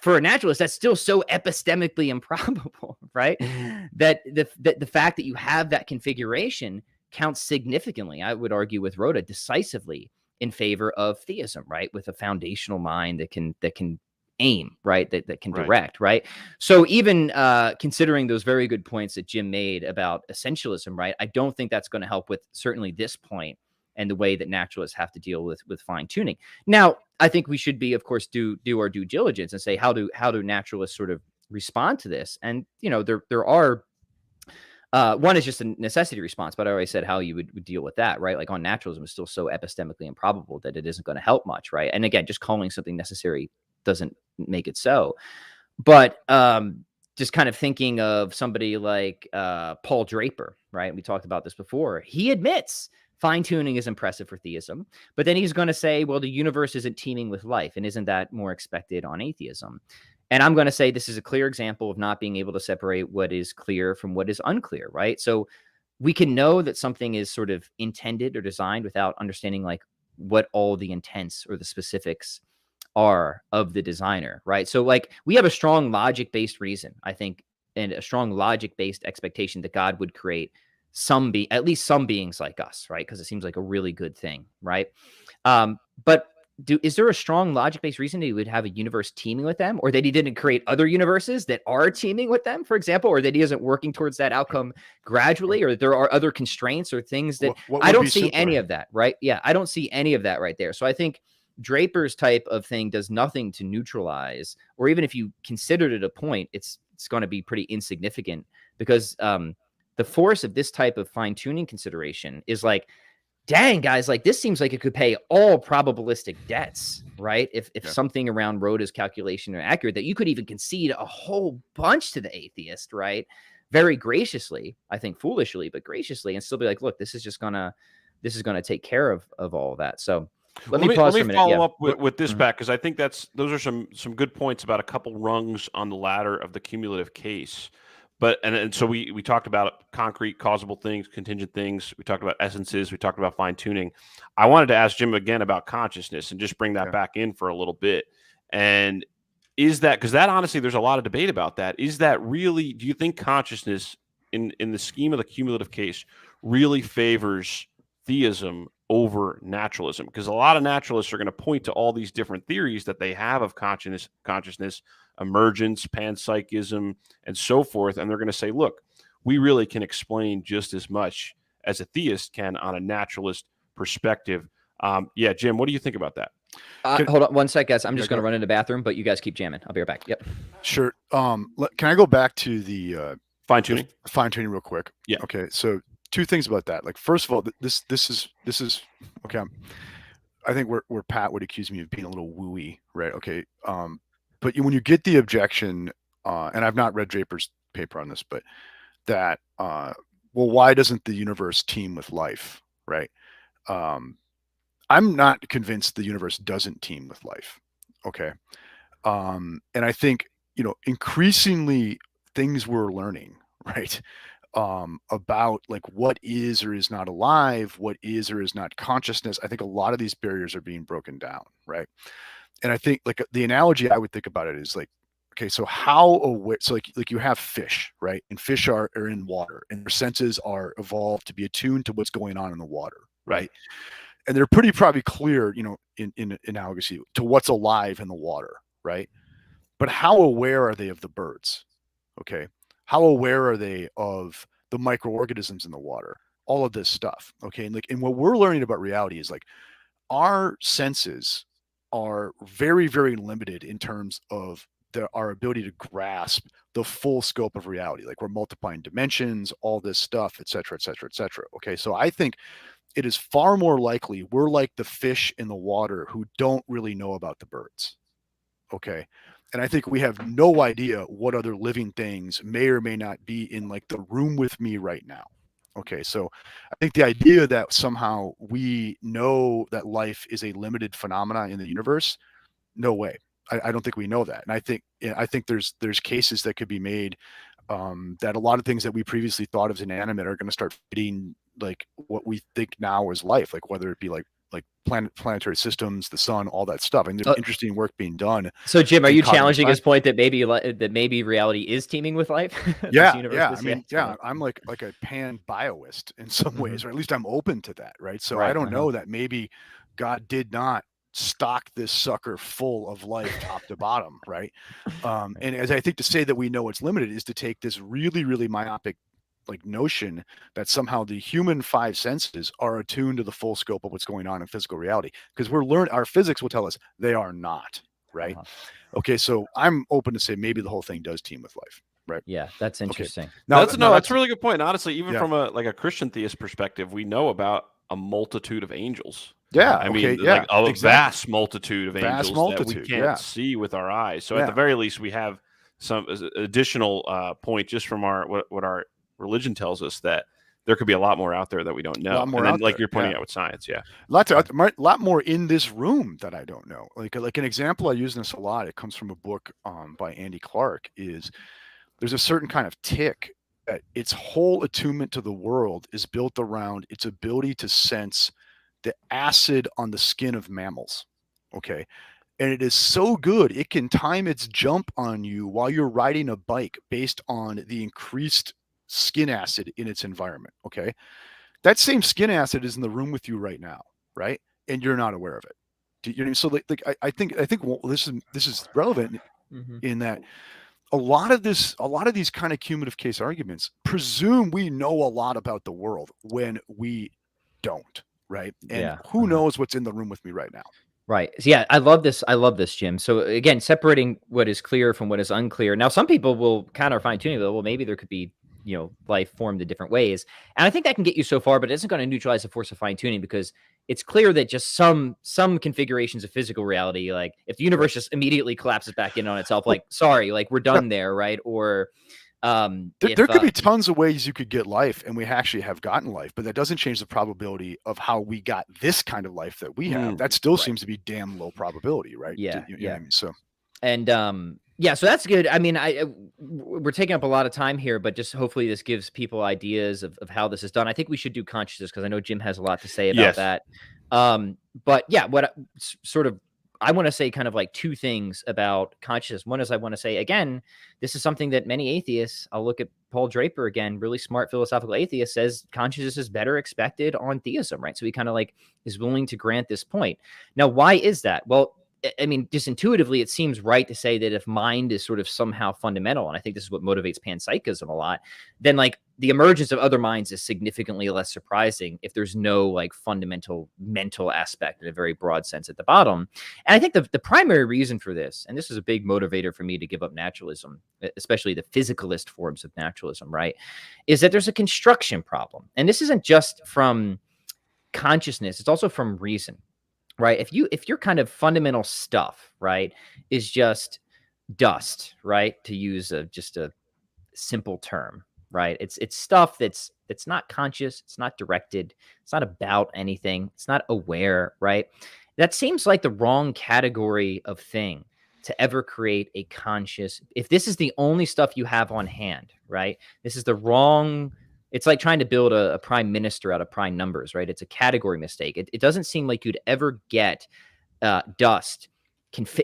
for a naturalist, that's still so epistemically improbable, right? That the fact that you have that configuration counts significantly, I would argue with Rhoda, decisively in favor of theism, right? With a foundational mind that can aim, right? That can direct, right? So even considering those very good points that Jim made about essentialism, right? I don't think that's going to help with certainly this point and the way that naturalists have to deal with fine tuning. Now, I think we should be, of course, do our due diligence and say how do naturalists sort of respond to this? And there are one is just a necessity response, but I already said how you would deal with that, right? Like on naturalism is still so epistemically improbable that it isn't going to help much, right? And again, just calling something necessary doesn't make it so. But just kind of thinking of somebody like Paul Draper, right? We talked about this before. He admits fine-tuning is impressive for theism, but then he's going to say, well, the universe isn't teeming with life, and isn't that more expected on atheism? And I'm going to say this is a clear example of not being able to separate what is clear from what is unclear, right? So we can know that something is sort of intended or designed without understanding like what all the intents or the specifics are of the designer, right? So like we have a strong logic-based reason, I think, and a strong logic-based expectation that God would create at least some beings like us, right? Because it seems like a really good thing, right? But is there a strong logic-based reason that he would have a universe teeming with them, or that he didn't create other universes that are teeming with them, for example, or that he isn't working towards that outcome gradually, or there are other constraints or things that I don't see any of that, right? Yeah, I don't see any of that right there. So I think Draper's type of thing does nothing to neutralize, or even if you considered it a point, it's going to be pretty insignificant, because the force of this type of fine-tuning consideration is like, dang, guys, like this seems like it could pay all probabilistic debts, right? If something around Rhoda's calculation are accurate, that you could even concede a whole bunch to the atheist, right? Very graciously, I think foolishly, but graciously, and still be like, look, this is going to take care of all of that. So let me follow up with this back, because I think those are some good points about a couple rungs on the ladder of the cumulative case. But and so we talked about concrete causable things, contingent things. We talked about essences. We talked about fine tuning. I wanted to ask Jim again about consciousness and just bring that back in for a little bit. And is that, because that honestly, there's a lot of debate about that. Is that really? Do you think consciousness in the scheme of the cumulative case really favors theism over naturalism? Because a lot of naturalists are going to point to all these different theories that they have of consciousness, emergence, panpsychism, and so forth, and they're going to say, look, we really can explain just as much as a theist can on a naturalist perspective. Jim, what do you think about that? Hold on one sec, guys. I'm just going to run in the bathroom, but you guys keep jamming. I'll be right back. Yep. Sure. Can I go back to the fine-tuning real quick? Yeah. Okay. So two things about that. Like, first of all, this is okay. I think where Pat would accuse me of being a little wooey, right? Okay. But when you get the objection, and I've not read Draper's paper on this, but that, well, why doesn't the universe teem with life, right? I'm not convinced the universe doesn't teem with life, okay? And I think, increasingly things we're learning, right, about like what is or is not alive, what is or is not consciousness. I think a lot of these barriers are being broken down, right? And I think like the analogy I would think about it is like, okay, so how aware, so like you have fish, right? And fish are in water, and their senses are evolved to be attuned to what's going on in the water, right? and they're pretty probably clear, you know, in analogy to what's alive in the water, right? But how aware are they of the birds? Okay. How aware are they of the microorganisms in the water? All of this stuff. Okay. And what we're learning about reality is like our senses are very, very limited in terms of our ability to grasp the full scope of reality. Like we're multiplying dimensions, all this stuff, et cetera, et cetera, et cetera. Okay. So I think it is far more likely we're like the fish in the water who don't really know about the birds. Okay. And I think we have no idea what other living things may or may not be in like the room with me right now. Okay. So I think the idea that somehow we know that life is a limited phenomena in the universe, no way. I don't think we know that. And I think there's cases that could be made that a lot of things that we previously thought of as inanimate are going to start fitting like what we think now is life, like whether it be like planetary systems, the sun, all that stuff. And there's interesting work being done. So Jim, are you challenging his point that maybe reality is teeming with life? Yeah. I mean, I'm like a pan bioist in some ways, or at least I'm open to that. Right. So I don't know that maybe God did not stock this sucker full of life top to bottom. Right. And as I think to say that we know it's limited is to take this really, really myopic like notion that somehow the human five senses are attuned to the full scope of what's going on in physical reality, because our physics will tell us they are not, right? Okay, so I'm open to say maybe the whole thing does teem with life, right? Yeah, that's interesting. Okay. That's a really good point. Honestly, even from a Christian theist perspective, we know about a multitude of angels. Yeah, I mean, like a vast multitude of angels that we can't see with our eyes. So at the very least, we have some additional point just from what our religion tells us, that there could be a lot more out there that we don't know. And then, like you're pointing out with science, a lot more in this room that I don't know. Like an example I use this a lot. It comes from a book by Andy Clark. Is there's a certain kind of tick that its whole attunement to the world is built around its ability to sense the acid on the skin of mammals. Okay. And it is so good, it can time its jump on you while you're riding a bike based on the increased skin acid in its environment. Okay. That same skin acid is in the room with you right now. Right. And you're not aware of it. Do you know? So like I think this is relevant in that a lot of these kind of cumulative case arguments presume we know a lot about the world when we don't. Right. And who knows what's in the room with me right now. Right. So yeah, I love this, Jim. So again, separating what is clear from what is unclear. Now, some people will counter fine tuning, well, maybe there could be, life formed in different ways. And I think that can get you so far, but it isn't going to neutralize the force of fine tuning, because it's clear that just some configurations of physical reality, like if the universe just immediately collapses back in on itself, like, sorry, like we're done there. Right. Or, there could be tons of ways you could get life, and we actually have gotten life, but that doesn't change the probability of how we got this kind of life that we have. That still seems to be damn low probability, right? Yeah. You know what I mean? So, and so that's good. I mean, we're taking up a lot of time here, but just hopefully this gives people ideas of how this is done. I think we should do consciousness, because I know Jim has a lot to say about that. But yeah, I want to say kind of like two things about consciousness. One is I want to say, again, this is something that many atheists, I'll look at Paul Draper again, really smart philosophical atheist, says consciousness is better expected on theism, right? So he kind of like is willing to grant this point. Now, why is that? Well, I mean, just intuitively, it seems right to say that if mind is sort of somehow fundamental, and I think this is what motivates panpsychism a lot, then like the emergence of other minds is significantly less surprising if there's no like fundamental mental aspect in a very broad sense at the bottom. And I think the primary reason for this, and this is a big motivator for me to give up naturalism, especially the physicalist forms of naturalism, right, is that there's a construction problem. And this isn't just from consciousness, it's also from reason. Right. If your kind of fundamental stuff, right, is just dust, right, to use just a simple term, right, it's stuff that's not conscious, it's not directed, it's not about anything, it's not aware, right? That seems like the wrong category of thing to ever create a conscious. If this is the only stuff you have on hand, right, this is the wrong. It's like trying to build a prime minister out of prime numbers, right? It's a category mistake. It doesn't seem like you'd ever get dust,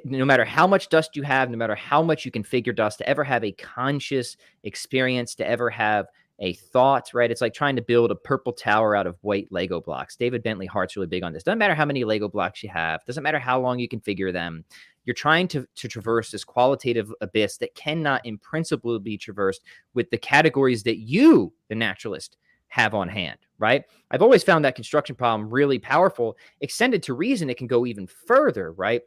no matter how much dust you have, no matter how much you configure dust, to ever have a conscious experience, to ever have a thought, right? It's like trying to build a purple tower out of white Lego blocks. David Bentley Hart's really big on this. Doesn't matter how many Lego blocks you have. Doesn't matter how long you configure them. You're trying to traverse this qualitative abyss that cannot in principle be traversed with the categories that you, the naturalist, have on hand, right? I've always found that construction problem really powerful. Extended to reason, it can go even further, right?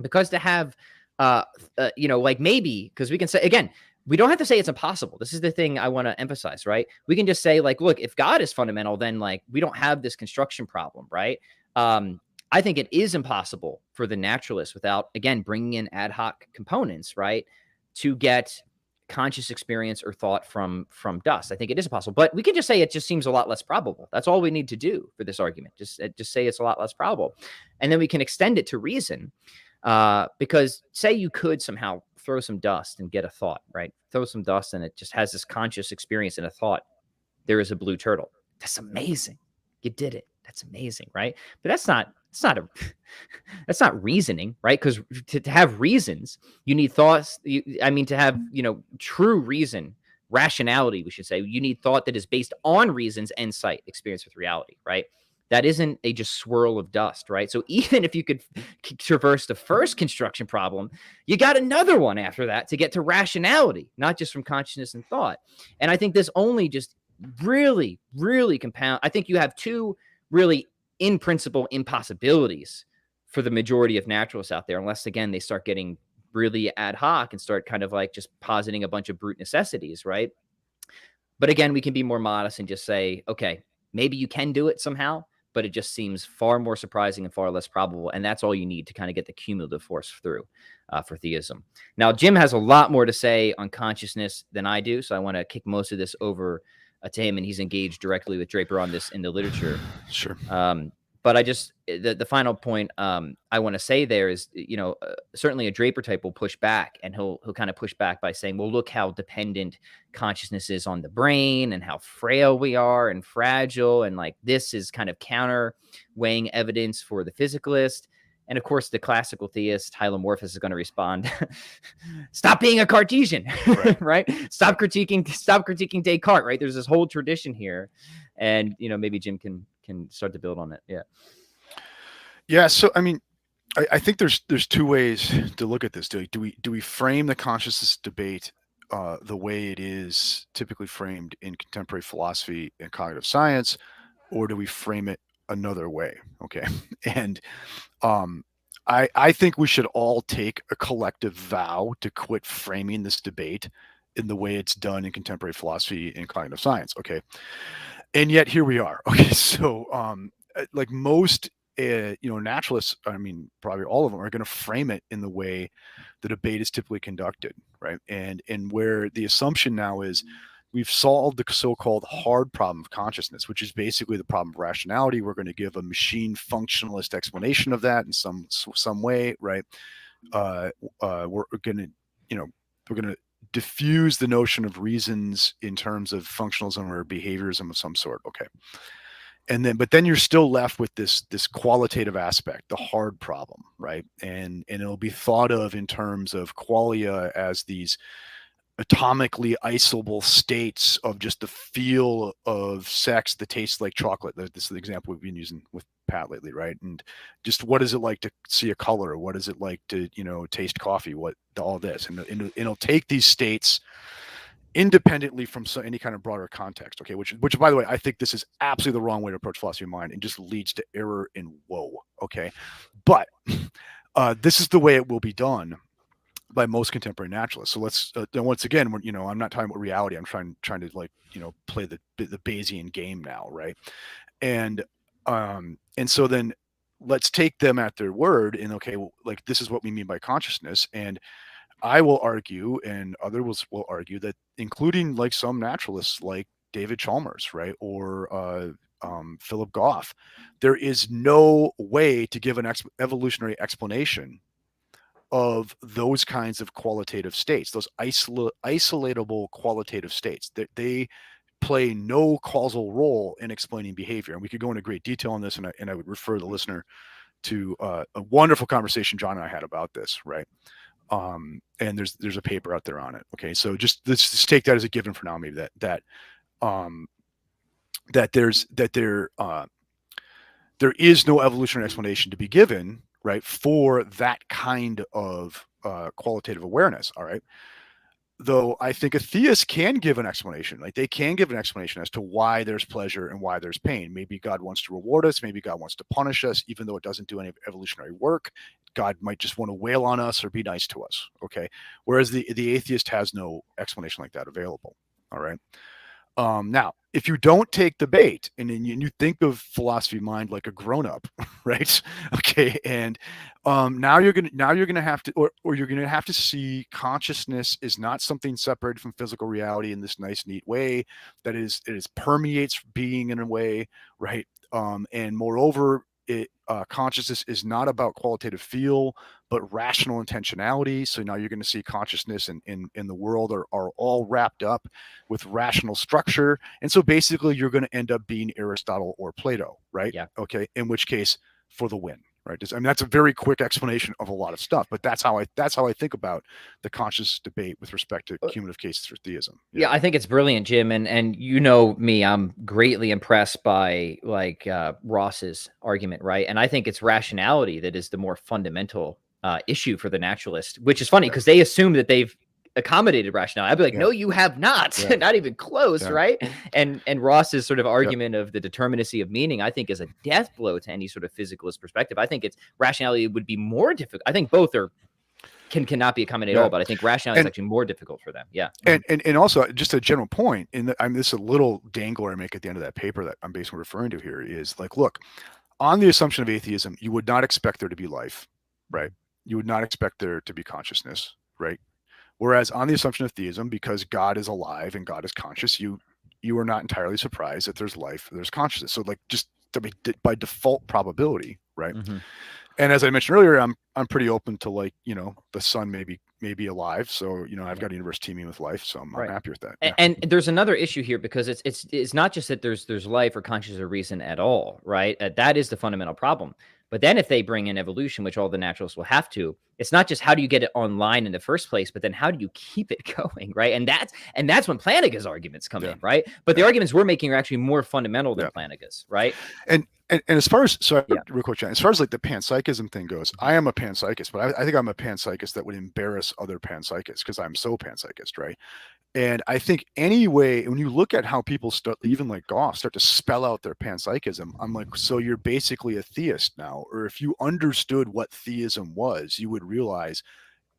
Because to have, like maybe, because we can say, again, we don't have to say it's impossible. This is the thing I want to emphasize, right? We can just say, like, look, if God is fundamental, then like we don't have this construction problem, right? I think it is impossible for the naturalist without, again, bringing in ad hoc components, right, to get conscious experience or thought from dust. I think it is possible, but we can just say it just seems a lot less probable. That's all we need to do for this argument. Just say it's a lot less probable, and then we can extend it to reason. Because say you could somehow throw some dust and get a thought, right? Throw some dust and it just has this conscious experience and a thought. There is a blue turtle. That's amazing. You did it. That's amazing, right? But that's not reasoning, right? Because to have reasons, you need thoughts. To have, true reason, rationality, we should say, you need thought that is based on reasons and sight, experience with reality, right? That isn't a just swirl of dust, right? So even if you could traverse the first construction problem, you got another one after that to get to rationality, not just from consciousness and thought. And I think this only just really, really compound. I think you have two really, in principle, impossibilities for the majority of naturalists out there, unless, again, they start getting really ad hoc and start kind of like just positing a bunch of brute necessities, right? But again, we can be more modest and just say, okay, maybe you can do it somehow, but it just seems far more surprising and far less probable. And that's all you need to kind of get the cumulative force through for theism. Now, Jim has a lot more to say on consciousness than I do, so I want to kick most of this over to him, and he's engaged directly with Draper on this in the literature. Sure. But I just, the final point I want to say there is, certainly a Draper type will push back, and he'll kind of push back by saying, well, look how dependent consciousness is on the brain and how frail we are and fragile. And like, this is kind of counterweighing evidence for the physicalist. And of course, the classical theist, Hylomorphus, is going to respond, stop being a Cartesian, right? Stop critiquing Descartes, right? There's this whole tradition here. And, maybe Jim can start to build on it. Yeah. Yeah. So, I think there's two ways to look at this. Do we frame the consciousness debate the way it is typically framed in contemporary philosophy and cognitive science, or do we frame it another way? Okay. And I think we should all take a collective vow to quit framing this debate in the way it's done in contemporary philosophy and cognitive science. Okay. And yet here we are. Okay. So like most naturalists, probably all of them, are going to frame it in the way the debate is typically conducted, right? And where the assumption now is we've solved the so-called hard problem of consciousness, which is basically the problem of rationality. We're going to give a machine functionalist explanation of that in some way, right? We're going to diffuse the notion of reasons in terms of functionalism or behaviorism of some sort. Okay. But then you're still left with this qualitative aspect, the hard problem, right? And it'll be thought of in terms of qualia as these atomically isolable states of just the feel of sex that tastes like chocolate. This is the example we've been using with Pat lately, right? And just what is it like to see a color? What is it like to, taste coffee? All this, and it'll take these states independently from any kind of broader context. Okay, which by the way, I think this is absolutely the wrong way to approach philosophy of mind and just leads to error and woe. Okay, but this is the way it will be done by most contemporary naturalists. So let's once again, I'm not talking about reality. I'm trying to play the Bayesian game now, right? And so then let's take them at their word. And okay, well, like this is what we mean by consciousness. And I will argue, and others will argue that, including like some naturalists like David Chalmers, right, or Philip Goff, there is no way to give an evolutionary explanation of those kinds of qualitative states, those isolatable qualitative states. They play no causal role in explaining behavior. And we could go into great detail on this, and I would refer the listener to a wonderful conversation John and I had about this, right? And there's a paper out there on it. Okay, so let's just take that as a given for now, maybe that that there is no evolutionary explanation to be given, right, for that kind of qualitative awareness. All right. Though I think a theist can give an explanation, like they can give an explanation as to why there's pleasure and why there's pain. Maybe God wants to reward us. Maybe God wants to punish us, even though it doesn't do any evolutionary work. God might just want to wail on us or be nice to us. Okay. Whereas the atheist has no explanation like that available. All right. Now, if you don't take the bait and you think of philosophy of mind like a grown-up, right? Okay, and now you're gonna have to, or you're gonna have to see consciousness is not something separated from physical reality in this nice, neat way. That is, it permeates being in a way, right? And moreover, consciousness is not about qualitative feel, but rational intentionality. So now you're going to see consciousness in the world are all wrapped up with rational structure. And so basically you're going to end up being Aristotle or Plato, right? Yeah. Okay. In which case, for the win, right? I mean, that's a very quick explanation of a lot of stuff, but that's how I think about the conscious debate with respect to cumulative cases for theism. Yeah, I think it's brilliant, Jim. And you know me, I'm greatly impressed by like Ross's argument, right? And I think it's rationality that is the more fundamental issue for the naturalist, which is funny because they assume that they've accommodated rationality. I'd be like, no, you have not, not even close, right? And Ross's sort of argument of the determinacy of meaning, I think, is a death blow to any sort of physicalist perspective. I think it's rationality would be more difficult. I think both are cannot be accommodated at all, but I think rationality is actually more difficult for them. Yeah. And also just a general point this is a little dangler I make at the end of that paper that I'm basically referring to here is like, look, on the assumption of atheism, you would not expect there to be life, right? You would not expect there to be consciousness, right? Whereas on the assumption of theism, because God is alive and God is conscious, you are not entirely surprised that there's life, there's consciousness. So like just by default probability, right? Mm-hmm. And as I mentioned earlier, I'm pretty open to like, the sun may be alive. So, I've got a universe teeming with life. So I'm happy with that. Yeah. And there's another issue here because it's not just that there's life or consciousness or reason at all, right? That is the fundamental problem. But then if they bring in evolution, which all the naturalists will have to, it's not just how do you get it online in the first place, but then how do you keep it going, right? And that's when Plantinga's arguments come in, right? But the arguments we're making are actually more fundamental than Plantinga's, right? And as far as real quick, John, as far as like the panpsychism thing goes, I am a panpsychist, but I think I'm a panpsychist that would embarrass other panpsychists because I'm so panpsychist, right? And I think anyway, when you look at how people start, even like Goff, start to spell out their panpsychism, I'm like, so you're basically a theist now. Or if you understood what theism was, you would realize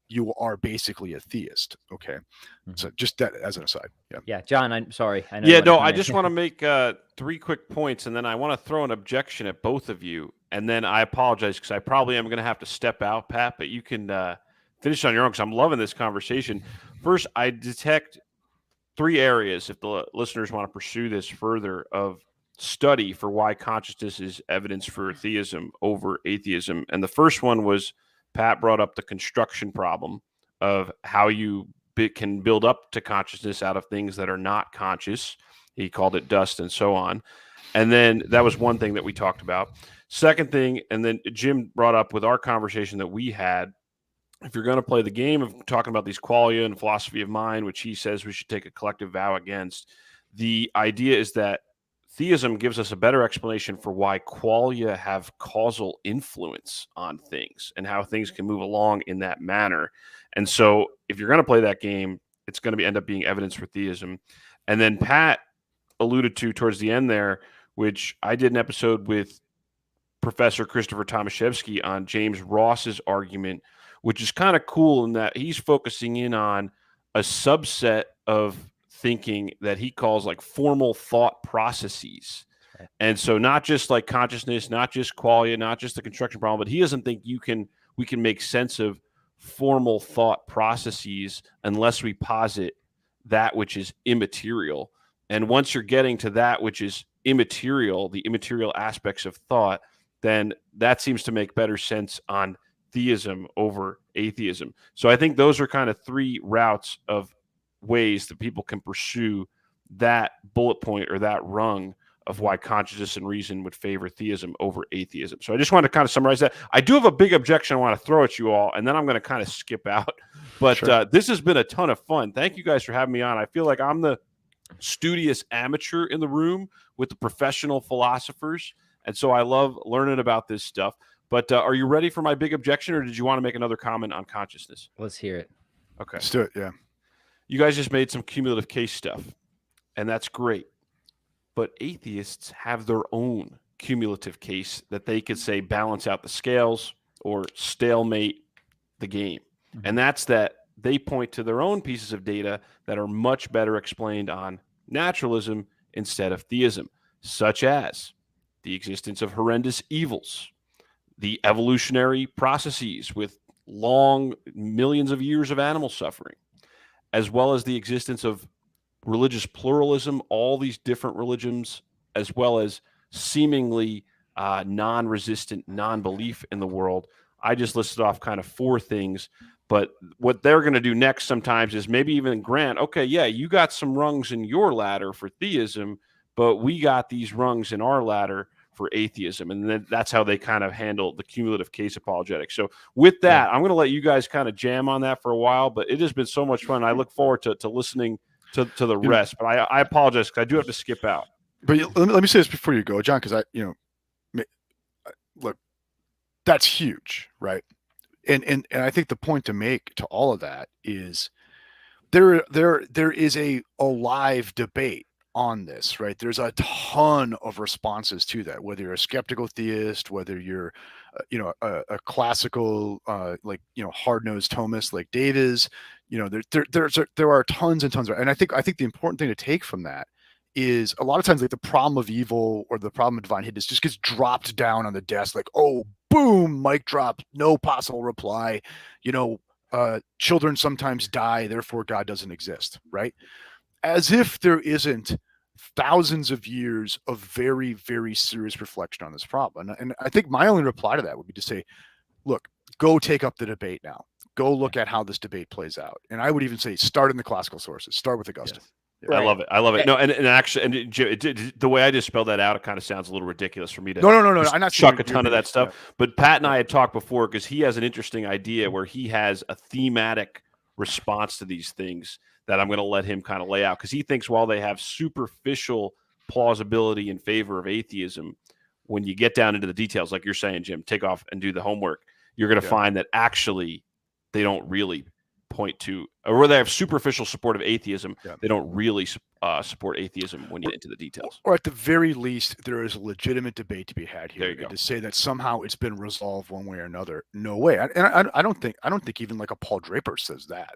you are basically a theist. Okay. Mm-hmm. So just that as an aside. Yeah. Yeah. John, I'm sorry. I know I just want to make 3 quick points, and then I want to throw an objection at both of you. And then I apologize because I probably am going to have to step out, Pat, but you can finish on your own because I'm loving this conversation. First, I detect 3 areas, if the listeners want to pursue this further, of study for why consciousness is evidence for theism over atheism. And the first one was Pat brought up the construction problem of how you can build up to consciousness out of things that are not conscious. He called it dust and so on. And then that was one thing that we talked about. Second thing, and then Jim brought up with our conversation that we had, if you're going to play the game of talking about these qualia and philosophy of mind, which he says we should take a collective vow against, the idea is that theism gives us a better explanation for why qualia have causal influence on things and how things can move along in that manner. And so if you're going to play that game, it's going to end up being evidence for theism. And then Pat alluded to towards the end there, which I did an episode with Professor Christopher Tomaszewski on James Ross's argument, which is kind of cool in that he's focusing in on a subset of thinking that he calls like formal thought processes. Right. And so not just like consciousness, not just qualia, not just the construction problem, but he doesn't think we can make sense of formal thought processes unless we posit that which is immaterial. And once you're getting to that which is immaterial, the immaterial aspects of thought, then that seems to make better sense on theism over atheism. So I think those are kind of 3 routes of ways that people can pursue that bullet point or that rung of why consciousness and reason would favor theism over atheism. So I just want to kind of summarize that. I do have a big objection I want to throw at you all, and then I'm going to kind of skip out. But this has been a ton of fun. Thank you guys for having me on. I feel like I'm the studious amateur in the room with the professional philosophers. And so I love learning about this stuff. But are you ready for my big objection, or did you want to make another comment on consciousness? Let's hear it. Okay. Let's do it. Yeah. You guys just made some cumulative case stuff, and that's great. But atheists have their own cumulative case that they could say balance out the scales or stalemate the game. Mm-hmm. And that's that they point to their own pieces of data that are much better explained on naturalism instead of theism, such as the existence of horrendous evils, the evolutionary processes with long millions of years of animal suffering, as well as the existence of religious pluralism, all these different religions, as well as seemingly non-resistant non-belief in the world. I just listed off kind of 4 things, but what they're going to do next sometimes is maybe even grant, okay, yeah, you got some rungs in your ladder for theism, but we got these rungs in our ladder for atheism. And then that's how they kind of handle the cumulative case apologetics. So with that, I'm going to let you guys kind of jam on that for a while, but it has been so much fun. I look forward to listening to the rest, but I apologize because I do have to skip out. But let me say this before you go, John, because look, that's huge, right? And I think the point to make to all of that is there is a live debate on this, right? There's a ton of responses to that, whether you're a skeptical theist, whether you're a classical hard-nosed Thomist like Dave is, there are tons and tons of, and I think the important thing to take from that is a lot of times like the problem of evil or the problem of divine hiddenness just gets dropped down on the desk, like, oh, boom, mic drop, no possible reply. Children sometimes die, therefore God doesn't exist, right? As if there isn't thousands of years of very, very serious reflection on this problem. And I think my only reply to that would be to say, look, go take up the debate now. Go look at how this debate plays out. And I would even say, start in the classical sources. Start with Augustine. Yes. Yeah. Right. I love it. No, and actually, the way I just spelled that out, it kind of sounds a little ridiculous for me to no. I'm not chuck a ton of that stuff. Yeah. But Pat and I had talked before because he has an interesting idea where he has a thematic response to these things that I'm going to let him kind of lay out, because he thinks while they have superficial plausibility in favor of atheism, when you get down into the details, like you're saying, Jim, take off and do the homework, you're going to find that actually they don't really point to, or where they have superficial support of atheism, they don't really support atheism when you get into the details. Or at the very least, there is a legitimate debate to be had here. There you go. To say that somehow it's been resolved one way or another, no way. And I don't think even like a Paul Draper says that,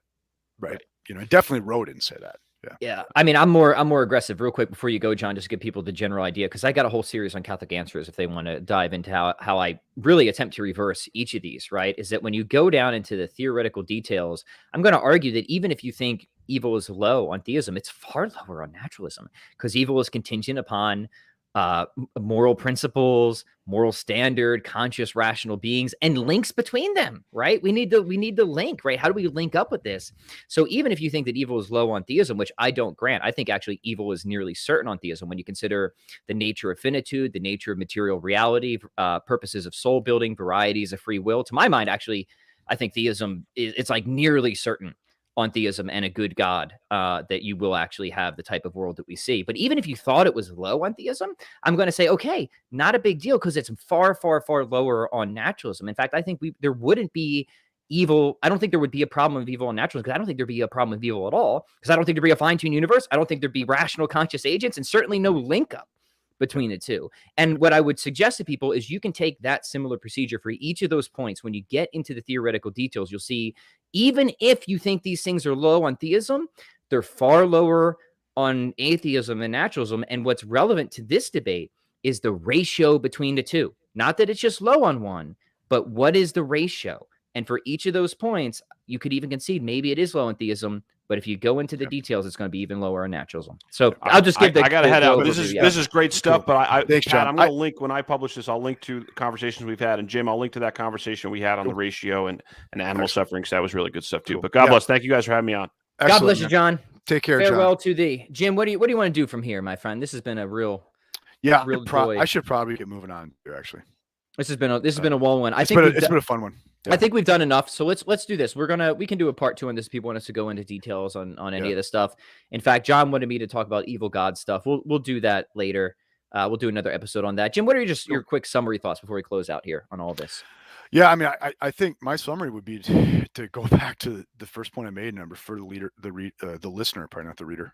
right? Definitely Rowe didn't say that. Yeah. I mean, I'm more aggressive. Real quick before you go, John, just to give people the general idea, because I got a whole series on Catholic answers if they want to dive into how I really attempt to reverse each of these, right? Is that when you go down into the theoretical details, I'm going to argue that even if you think evil is low on theism, it's far lower on naturalism, because evil is contingent upon moral principles, moral standard, conscious, rational beings, and links between them, right? We need the link, right? How do we link up with this? So even if you think that evil is low on theism, which I don't grant, I think actually evil is nearly certain on theism when you consider the nature of finitude, the nature of material reality, purposes of soul building, varieties of free will. To my mind, actually, I think theism it's like nearly certain on theism and a good God, that you will actually have the type of world that we see. But even if you thought it was low on theism, I'm going to say, okay, not a big deal, because it's far, far, far lower on naturalism. In fact, I think there wouldn't be evil. I don't think there would be a problem of evil on naturalism, because I don't think there'd be a problem of evil at all, because I don't think there'd be a fine-tuned universe. I don't think there'd be rational conscious agents, and certainly no link up between the two. And what I would suggest to people is you can take that similar procedure for each of those points. When you get into the theoretical details, you'll see, even if you think these things are low on theism, they're far lower on atheism and naturalism. And what's relevant to this debate is the ratio between the two. Not that it's just low on one, but what is the ratio? And for each of those points, you could even concede maybe it is low on theism, but if you go into the details, it's going to be even lower on naturalism. So I'll just give I got to head out. This is great stuff. Cool. But Thanks, John. I'm going to link, when I publish this, I'll link to the conversations we've had. And Jim, I'll link to that conversation we had on the ratio and animal suffering. So that was really good stuff too. But God bless. Thank you guys for having me on. Excellent, God bless you, John. Take care, Farewell John. to thee. Jim, what do you want to do from here, my friend? This has been a real joy. I should probably get moving on here, actually. This has been a long one. It's been a fun one. Yeah. I think we've done enough. So let's do this. We can do a part 2 on this if people want us to go into details on any Yeah. of this stuff. In fact, John wanted me to talk about evil God stuff. We'll do that later. We'll do another episode on that. Jim, what are your quick summary thoughts before we close out here on all this? Yeah, I mean, I think my summary would be to go back to the first point I made, and I refer the listener, probably not the reader,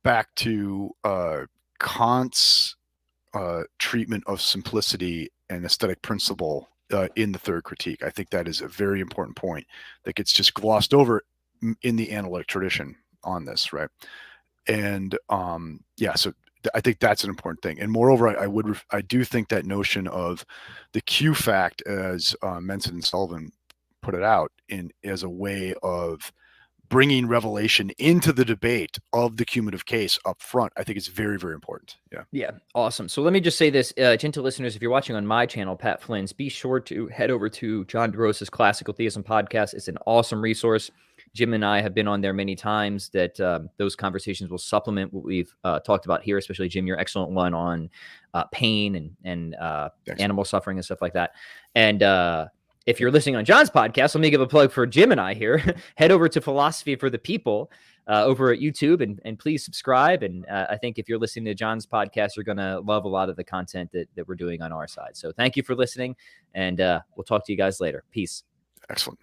back to Kant's treatment of simplicity and aesthetic principle in the third critique. I think that is a very important point that gets just glossed over in the analytic tradition on this, right? And so I think that's an important thing. And moreover, I do think that notion of the Q fact, as Menson and Sullivan put it out, as a way of bringing revelation into the debate of the cumulative case up front, I think it's very, very important. Yeah, awesome. So let me just say this, gentle listeners, if you're watching on my channel, Pat Flynn's, be sure to head over to John DeRosa's Classical Theism podcast. It's an awesome resource. Jim and I have been on there many times. That those conversations will supplement what we've talked about here, especially Jim, your excellent one on pain and animal suffering and stuff like that. And if you're listening on John's podcast, let me give a plug for Jim and I here. Head over to Philosophy for the People over at YouTube and please subscribe. And I think if you're listening to John's podcast, you're going to love a lot of the content that we're doing on our side. So thank you for listening, and we'll talk to you guys later. Peace. Excellent.